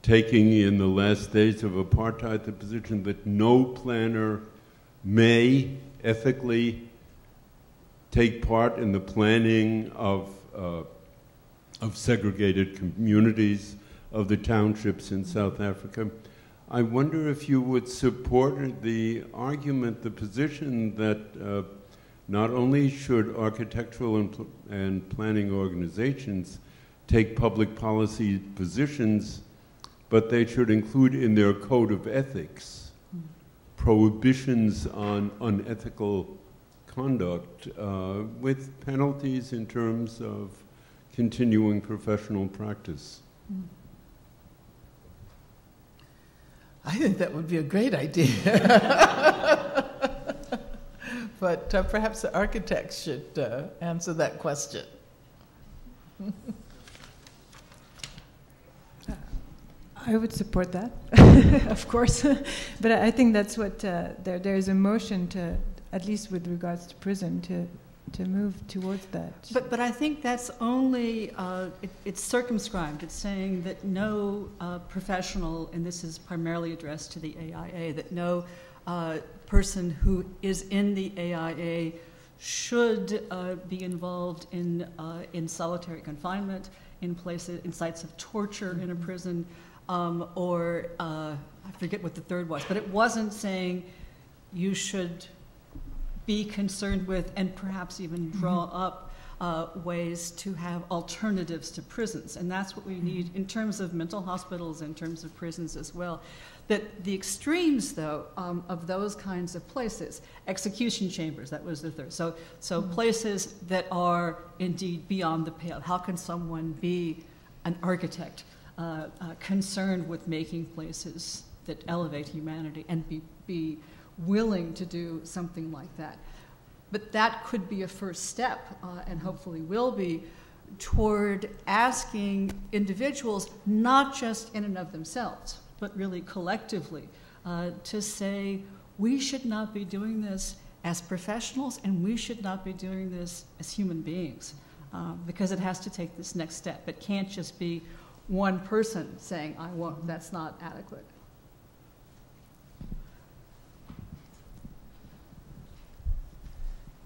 taking in the last days of apartheid the position that no planner may ethically take part in the planning of segregated communities, of the townships in South Africa. I wonder if you would support the argument, the position that not only should architectural and planning organizations take public policy positions, but they should include in their code of ethics prohibitions on unethical conduct with penalties in terms of continuing professional practice. I think that would be a great idea. But perhaps the architects should answer that question. I would support that, of course. But I think that's what, there is a motion to, at least with regards to prison, to move towards that. But I think that's only, it's circumscribed. It's saying that no professional, and this is primarily addressed to the AIA, that no person who is in the AIA should be involved in solitary confinement, in places, in sites of torture in a prison, or I forget what the third was, but it wasn't saying you should be concerned with and perhaps even draw up ways to have alternatives to prisons. And that's what we need in terms of mental hospitals, in terms of prisons as well. That the extremes, though, of those kinds of places, execution chambers, that was the third. So places that are indeed beyond the pale. How can someone be an architect concerned with making places that elevate humanity and be willing to do something like that? But that could be a first step, and hopefully will be, toward asking individuals, not just in and of themselves, but really collectively, to say, we should not be doing this as professionals, and we should not be doing this as human beings, because it has to take this next step. It can't just be one person saying, I won't, that's not adequate.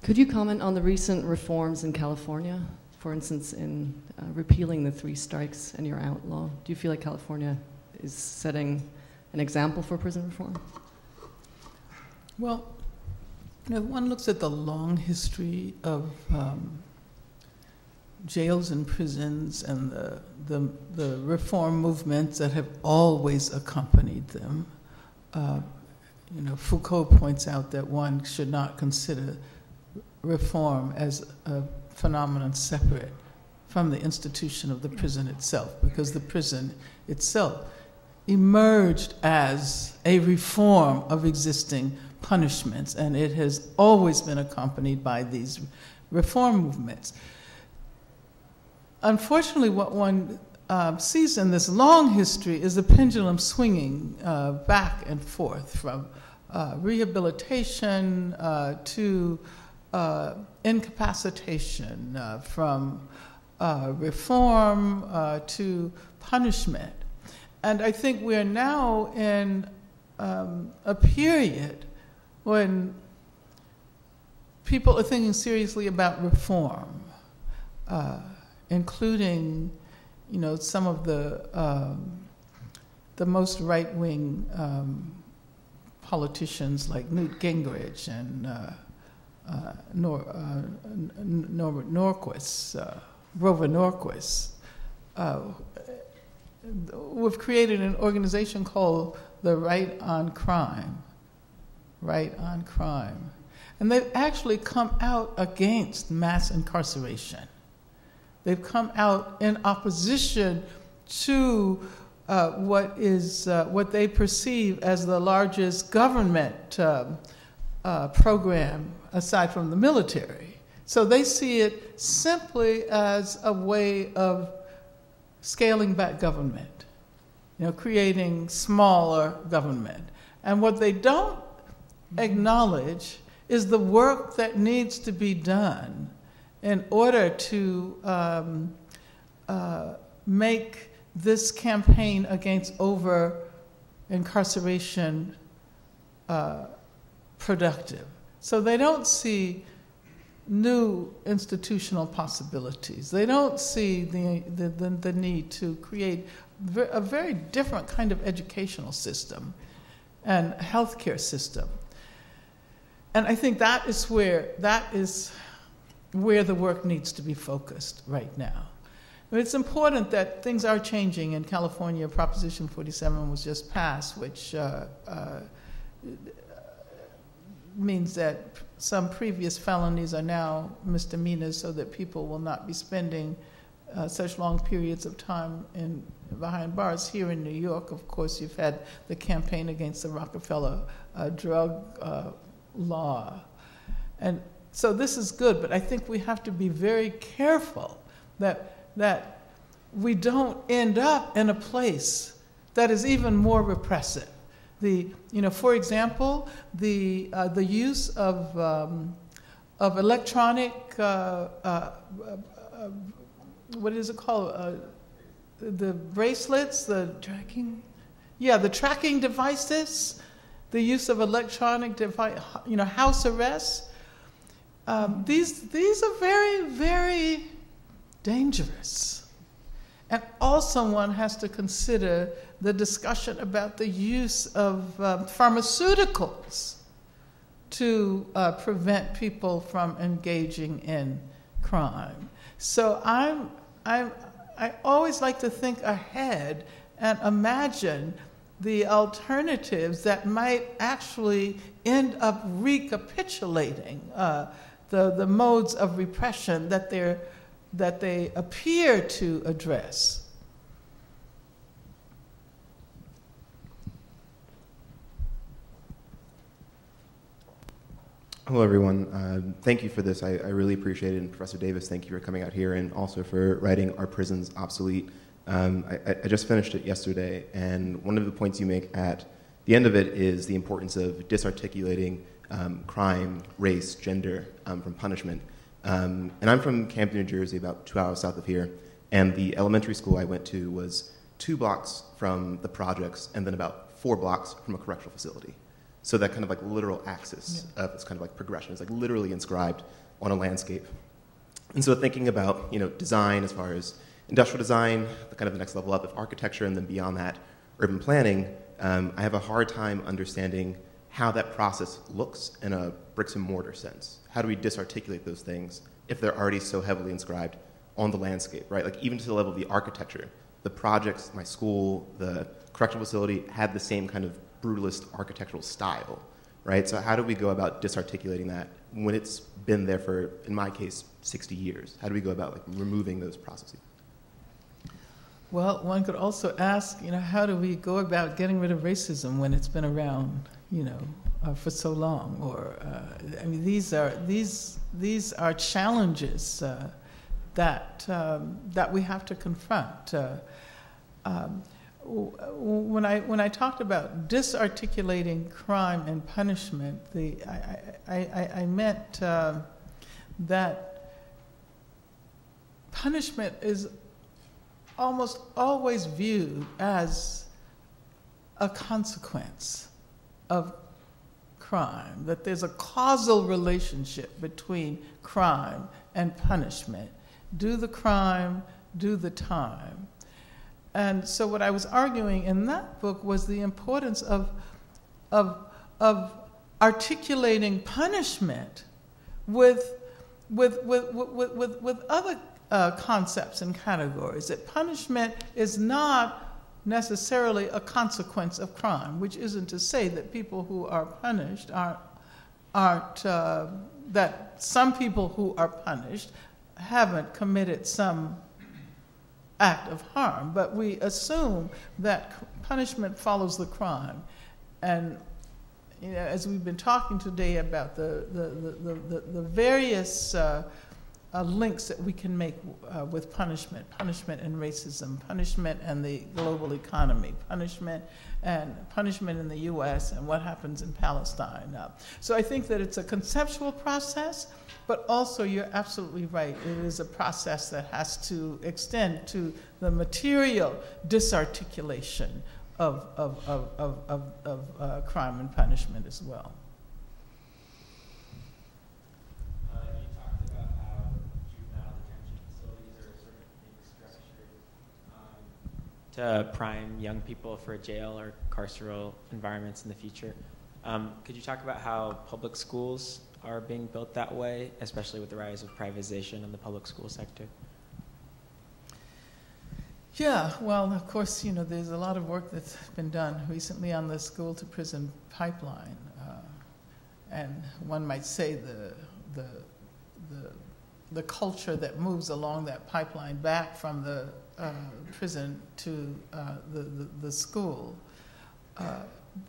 Could you comment on the recent reforms in California? For instance, in repealing the 3 strikes and your outlaw. Do you feel like California is setting an example for prison reform? Well, if one looks at the long history of jails and prisons and the reform movements that have always accompanied them, Foucault points out that one should not consider reform as a phenomenon separate from the institution of the prison itself, because the prison itself emerged as a reform of existing punishments, and it has always been accompanied by these reform movements. Unfortunately, what one sees in this long history is the pendulum swinging back and forth from rehabilitation to incapacitation, from reform to punishment. And I think we're now in a period when people are thinking seriously about reform, including, some of the most right-wing politicians like Newt Gingrich and Grover Norquist. We've created an organization called the Right on Crime. Right on Crime. And they've actually come out against mass incarceration. They've come out in opposition to what they perceive as the largest government program aside from the military. So they see it simply as a way of scaling back government, creating smaller government. And what they don't acknowledge is the work that needs to be done in order to make this campaign against over-incarceration productive. So they don't see new institutional possibilities. They don't see the need to create a very different kind of educational system and healthcare system. And I think that is where the work needs to be focused right now. It's important that things are changing in California. Proposition 47 was just passed, which means that some previous felonies are now misdemeanors so that people will not be spending such long periods of time behind bars. Here in New York, of course, you've had the campaign against the Rockefeller drug law. And so this is good, but I think we have to be very careful that we don't end up in a place that is even more repressive. For example, the use of electronic, what is it called? The bracelets, the tracking? Yeah, the tracking devices, the use of electronic device, house arrests. These are very, very dangerous. And also one has to consider the discussion about the use of pharmaceuticals to prevent people from engaging in crime. So I always like to think ahead and imagine the alternatives that might actually end up recapitulating the modes of repression that they appear to address. Hello, everyone. Thank you for this. I really appreciate it. And Professor Davis, thank you for coming out here and also for writing Are Prisons Obsolete? I just finished it yesterday, and one of the points you make at the end of it is the importance of disarticulating crime, race, gender from punishment. And I'm from Camden, New Jersey, about 2 hours south of here, and the elementary school I went to was 2 blocks from the projects and then about 4 blocks from a correctional facility. So that kind of like literal axis of this kind of like progression is like literally inscribed on a landscape. And so thinking about, design as far as industrial design, the kind of the next level up of architecture, and then beyond that, urban planning, I have a hard time understanding how that process looks in a bricks and mortar sense. How do we disarticulate those things if they're already so heavily inscribed on the landscape, right? Like even to the level of the architecture, the projects, my school, the correctional facility had the same kind of brutalist architectural style, right? So how do we go about disarticulating that when it's been there for, in my case, 60 years? How do we go about like removing those processes? Well, one could also ask, how do we go about getting rid of racism when it's been around for so long. Or I mean, these are challenges that we have to confront. When I talked about disarticulating crime and punishment, I meant that punishment is almost always viewed as a consequence of crime, that there's a causal relationship between crime and punishment. Do the crime, do the time. And so what I was arguing in that book was the importance of articulating punishment with other concepts and categories. That punishment is not necessarily a consequence of crime, which isn't to say that people who are punished aren't that some people who are punished haven't committed some act of harm, but we assume that punishment follows the crime. And as we've been talking today about the various links that we can make with punishment and racism, punishment and the global economy, punishment in the U.S. and what happens in Palestine. So I think that it's a conceptual process, but also you're absolutely right. It is a process that has to extend to the material disarticulation of crime and punishment as well. To prime young people for jail or carceral environments in the future. Could you talk about how public schools are being built that way, especially with the rise of privatization in the public school sector? Yeah, well, of course, there's a lot of work that's been done recently on the school-to-prison pipeline. And one might say the culture that moves along that pipeline back from the prison to the school.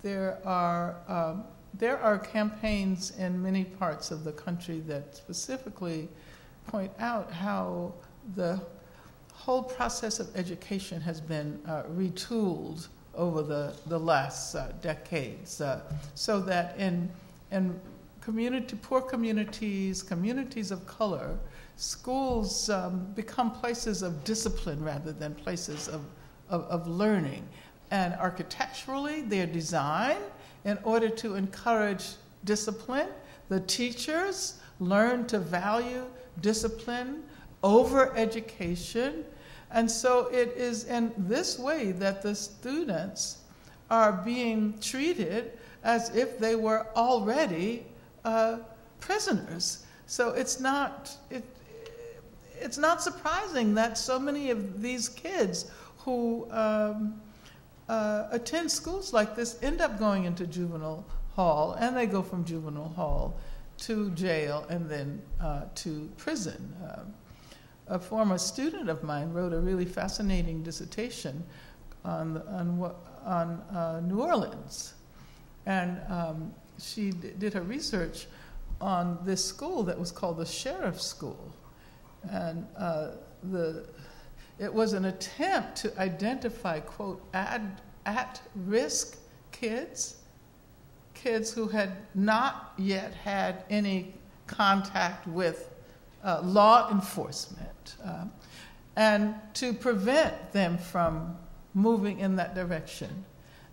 There are campaigns in many parts of the country that specifically point out how the whole process of education has been retooled over the last decades, so that in poor communities, communities of color, schools become places of discipline rather than places of learning. And architecturally, they're designed in order to encourage discipline. The teachers learn to value discipline over education. And so it is in this way that the students are being treated as if they were already prisoners. So it's not surprising that so many of these kids who attend schools like this end up going into juvenile hall, and they go from juvenile hall to jail and then to prison. A former student of mine wrote a really fascinating dissertation on New Orleans, and she did her research on this school that was called the Sheriff School, and it was an attempt to identify, quote, at-risk kids who had not yet had any contact with law enforcement, and to prevent them from moving in that direction.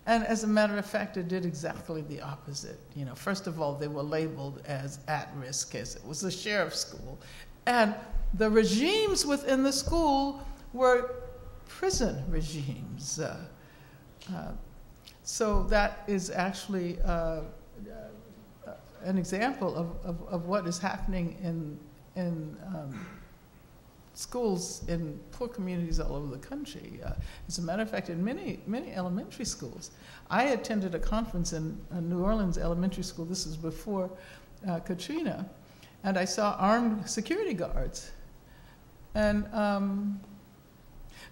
And as a matter of fact, it did exactly the opposite. First of all, they were labeled as at-risk, as it was a sheriff's school. And the regimes within the school were prison regimes. So that is actually an example of what is happening in schools in poor communities all over the country. As a matter of fact, in many elementary schools, I attended a conference in New Orleans elementary school. This is before Katrina, and I saw armed security guards. And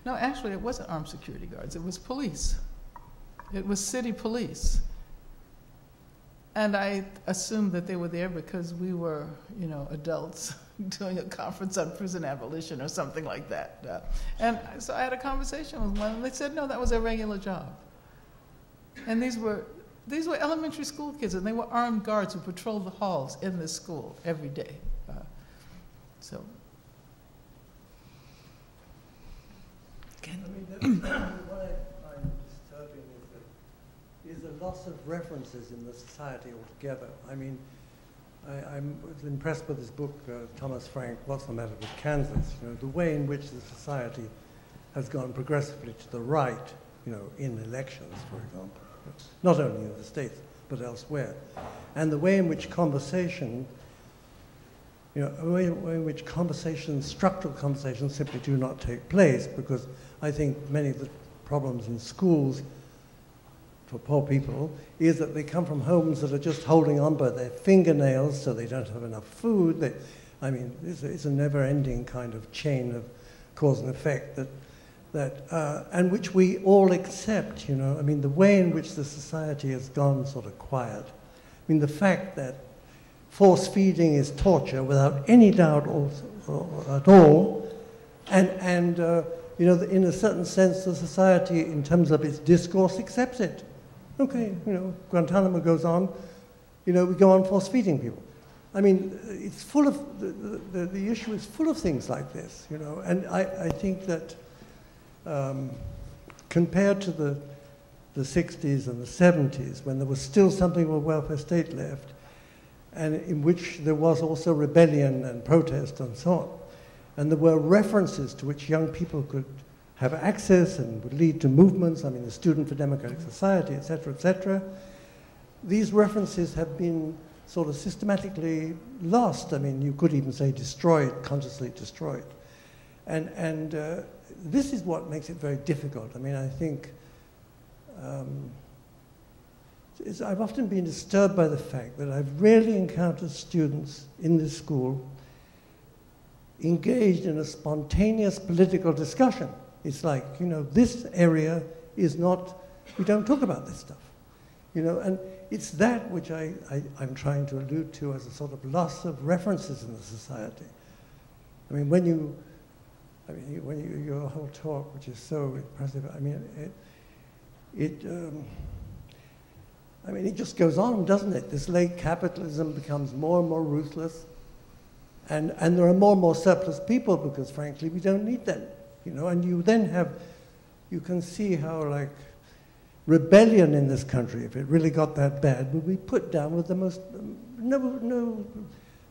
no, actually, it wasn't armed security guards. It was police. It was city police. And I assumed that they were there because we were, adults doing a conference on prison abolition or something like that. And so I had a conversation with one, and they said, no, that was their regular job. And these were elementary school kids, and they were armed guards who patrolled the halls in this school every day. What I find disturbing is the loss of references in the society altogether. I mean, I was impressed with this book, Thomas Frank, What's the Matter with Kansas? The way in which the society has gone progressively to the right, in elections, for example, not only in the States, but elsewhere. And the way in which conversation, a way in which structural conversations simply do not take place, because I think many of the problems in schools for poor people is that they come from homes that are just holding on by their fingernails, so they don't have enough food. It's a never-ending kind of chain of cause and effect and which we all accept. The way in which the society has gone sort of quiet. The fact that force feeding is torture without any doubt at all, and in a certain sense, the society, in terms of its discourse, accepts it. Okay, Guantanamo goes on, we go on force feeding people. It's full of, the issue is full of things like this, and I think that compared to the 60s and the 70s, when there was still something of a welfare state left, and in which there was also rebellion and protest and so on, and there were references to which young people could have access and would lead to movements, the Student for Democratic Society, etc., etc. These references have been sort of systematically lost. You could even say destroyed, consciously destroyed. And this is what makes it very difficult. I think I've often been disturbed by the fact that I've rarely encountered students in this school engaged in a spontaneous political discussion. It's like, this area is not, we don't talk about this stuff. And it's that which I'm trying to allude to as a sort of loss of references in the society. Your whole talk, which is so impressive, it just goes on, doesn't it? This late capitalism becomes more and more ruthless, and there are more and more surplus people because, frankly, we don't need them, And you then you can see how, rebellion in this country, if it really got that bad, would be put down with the most,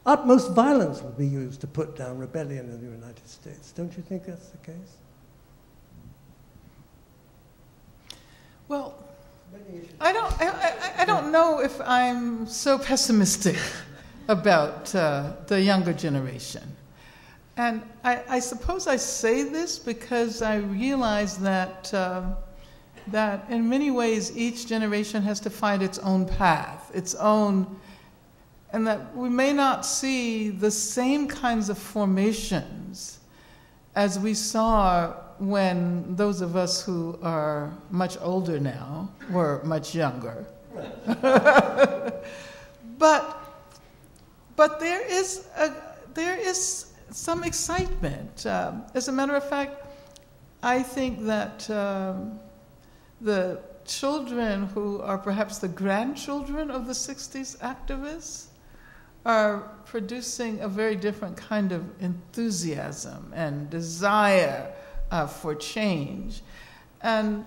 utmost violence would be used to put down rebellion in the United States. Don't you think that's the case? Well, I don't know if I'm so pessimistic about the younger generation. And I suppose I say this because I realize that that in many ways each generation has to find its own path, its own, and that we may not see the same kinds of formations as we saw when those of us who are much older now were much younger. But there is some excitement. As a matter of fact, I think that the children who are perhaps the grandchildren of the 60s activists are producing a very different kind of enthusiasm and desire for change. And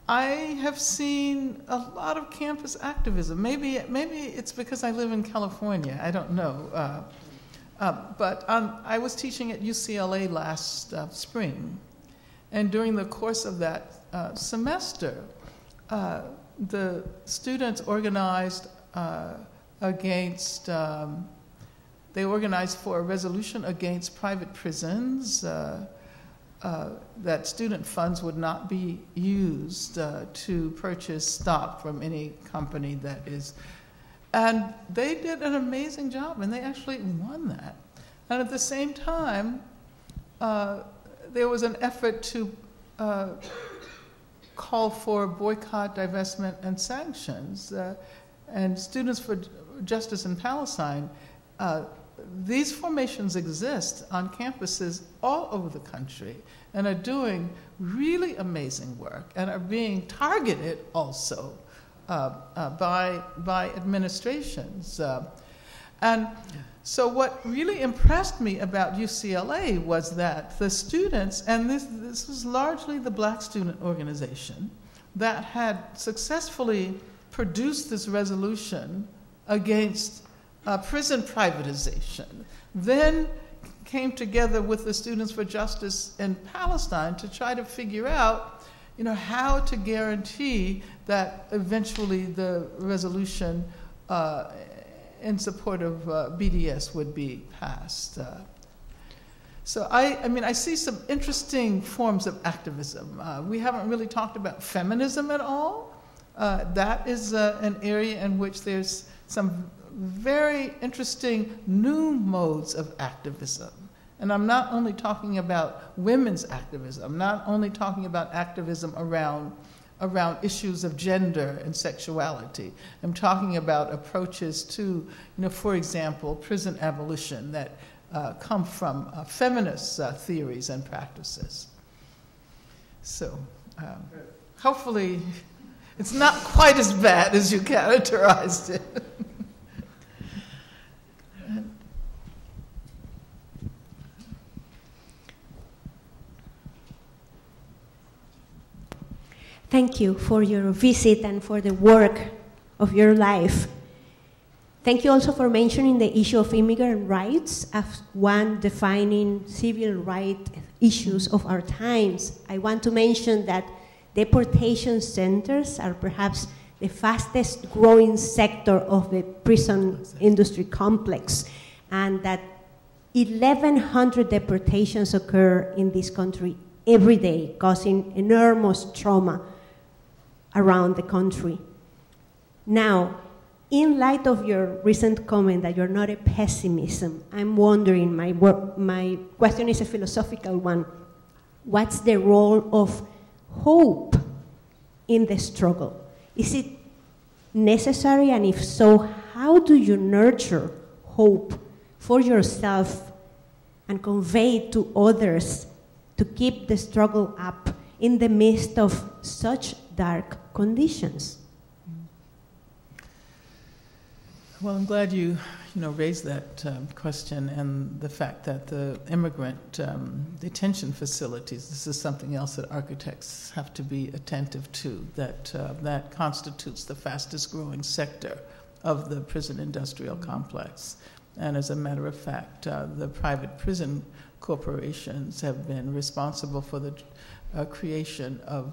I have seen a lot of campus activism. Maybe it's because I live in California. I don't know. But I was teaching at UCLA last spring. And during the course of that semester, the students organized they organized for a resolution against private prisons, that student funds would not be used to purchase stock from any company that is. And they did an amazing job, and they actually won that. And at the same time, there was an effort to call for boycott, divestment, and sanctions. and Students for Justice in Palestine, these formations exist on campuses all over the country and are doing really amazing work and are being targeted also by administrations. And so what really impressed me about UCLA was that the students, and this was largely the Black student organization, that had successfully produced this resolution against prison privatization, then came together with the Students for Justice in Palestine to try to figure out, how to guarantee that eventually the resolution in support of BDS would be passed. So I see some interesting forms of activism. We haven't really talked about feminism at all. That is an area in which there's some very interesting new modes of activism. And I'm not only talking about women's activism, I'm not only talking about activism around issues of gender and sexuality. I'm talking about approaches to, for example, prison abolition that come from feminist theories and practices. So hopefully it's not quite as bad as you characterized it. Thank you for your visit and for the work of your life. Thank you also for mentioning the issue of immigrant rights as one defining civil rights issues of our times. I want to mention that deportation centers are perhaps the fastest growing sector of the prison industry complex, and that 1,100 deportations occur in this country every day, causing enormous trauma around the country. Now, in light of your recent comment that you're not a pessimist, I'm wondering, my question is a philosophical one. What's the role of hope in the struggle? Is it necessary, and if so, how do you nurture hope for yourself and convey it to others to keep the struggle up in the midst of such dark conditions? Well, I'm glad you raised that question, and the fact that the immigrant detention facilities, this is something else that architects have to be attentive to, that constitutes the fastest growing sector of the prison industrial complex. And as a matter of fact, the private prison corporations have been responsible for the creation of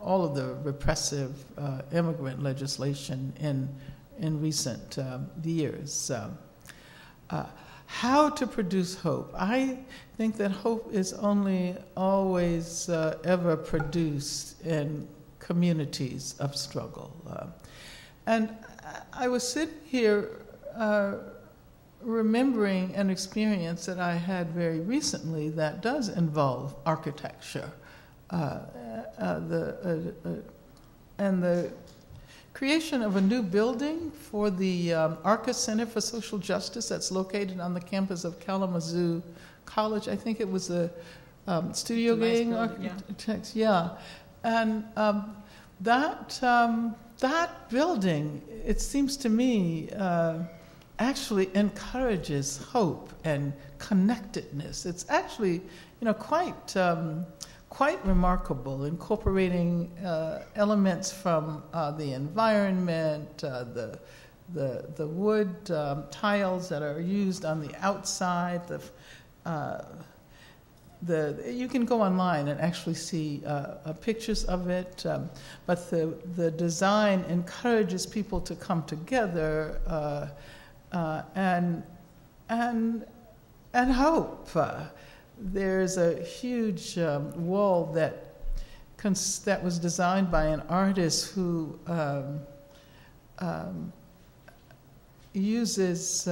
all of the repressive immigrant legislation in recent years. How to produce hope? I think that hope is only always ever produced in communities of struggle. And I was sitting here remembering an experience that I had very recently that does involve architecture. And the creation of a new building for the ARCA Center for Social Justice that's located on the campus of Kalamazoo College. I think it was the Studio Gang Architects. Yeah. And that building, it seems to me, actually encourages hope and connectedness. It's actually, quite remarkable, incorporating elements from the environment, the wood tiles that are used on the outside. You can go online and actually see pictures of it, but the design encourages people to come together and hope. There's a huge wall that was designed by an artist who uses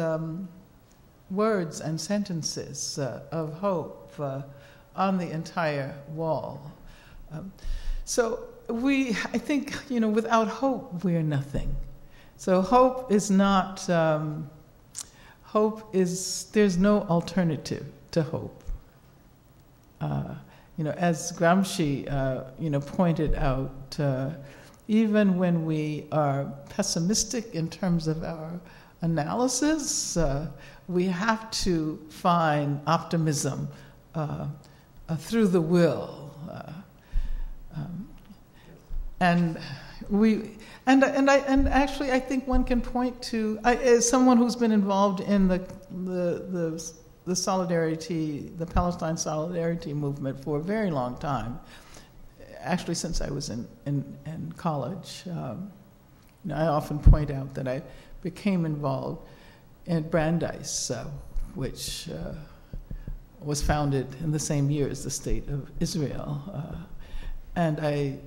words and sentences of hope on the entire wall. So I think, without hope, we're nothing. So hope is not, there's no alternative to hope. As Gramsci, pointed out, even when we are pessimistic in terms of our analysis, we have to find optimism through the will. And actually, I think one can point to, as someone who's been involved in the solidarity, the Palestine solidarity movement for a very long time, actually since I was in college. I often point out that I became involved in Brandeis, which was founded in the same year as the State of Israel. And I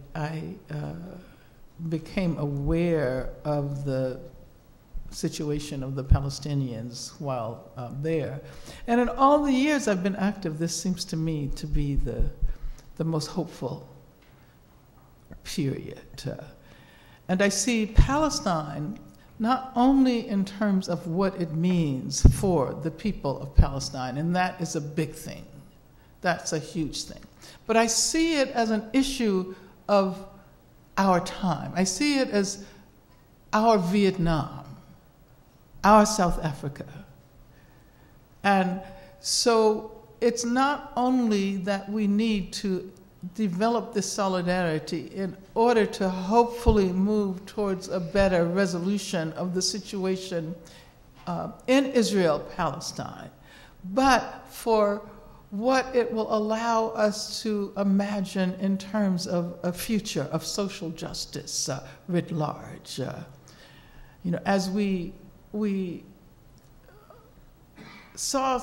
became aware of the situation of the Palestinians while there. And in all the years I've been active, this seems to me to be the most hopeful period. And I see Palestine not only in terms of what it means for the people of Palestine, and that is a big thing. That's a huge thing. But I see it as an issue of our time. I see it as our Vietnam, our South Africa. And so it's not only that we need to develop this solidarity in order to hopefully move towards a better resolution of the situation in Israel-Palestine, but for what it will allow us to imagine in terms of a future of social justice writ large. As we saw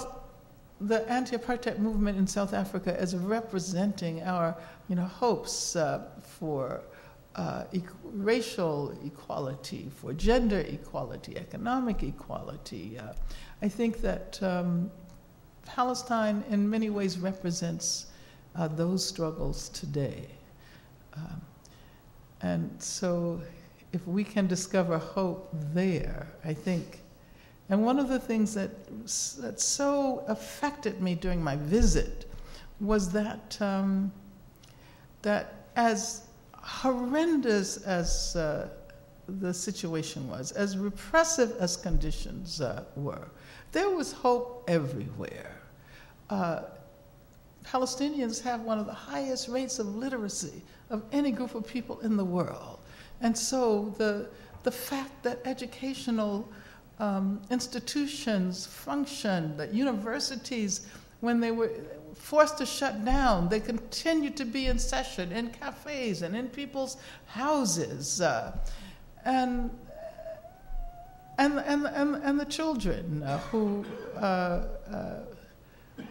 the anti-apartheid movement in South Africa as representing our, hopes for racial equality, for gender equality, economic equality. I think that Palestine in many ways represents those struggles today. And so if we can discover hope there, I think, and one of the things that so affected me during my visit was that that as horrendous as the situation was, as repressive as conditions were, there was hope everywhere. Palestinians have one of the highest rates of literacy of any group of people in the world. And so the fact that educational institutions functioned, that universities, when they were forced to shut down, they continued to be in session in cafes and in people's houses. And the children who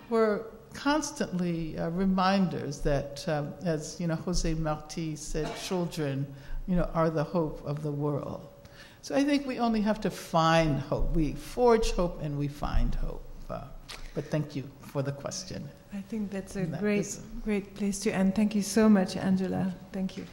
were constantly reminders that, as Jose Marti said, children, are the hope of the world. So I think we only have to find hope. We forge hope and we find hope. But thank you for the question. I think that's a great place to end. Thank you so much, Angela. Thank you.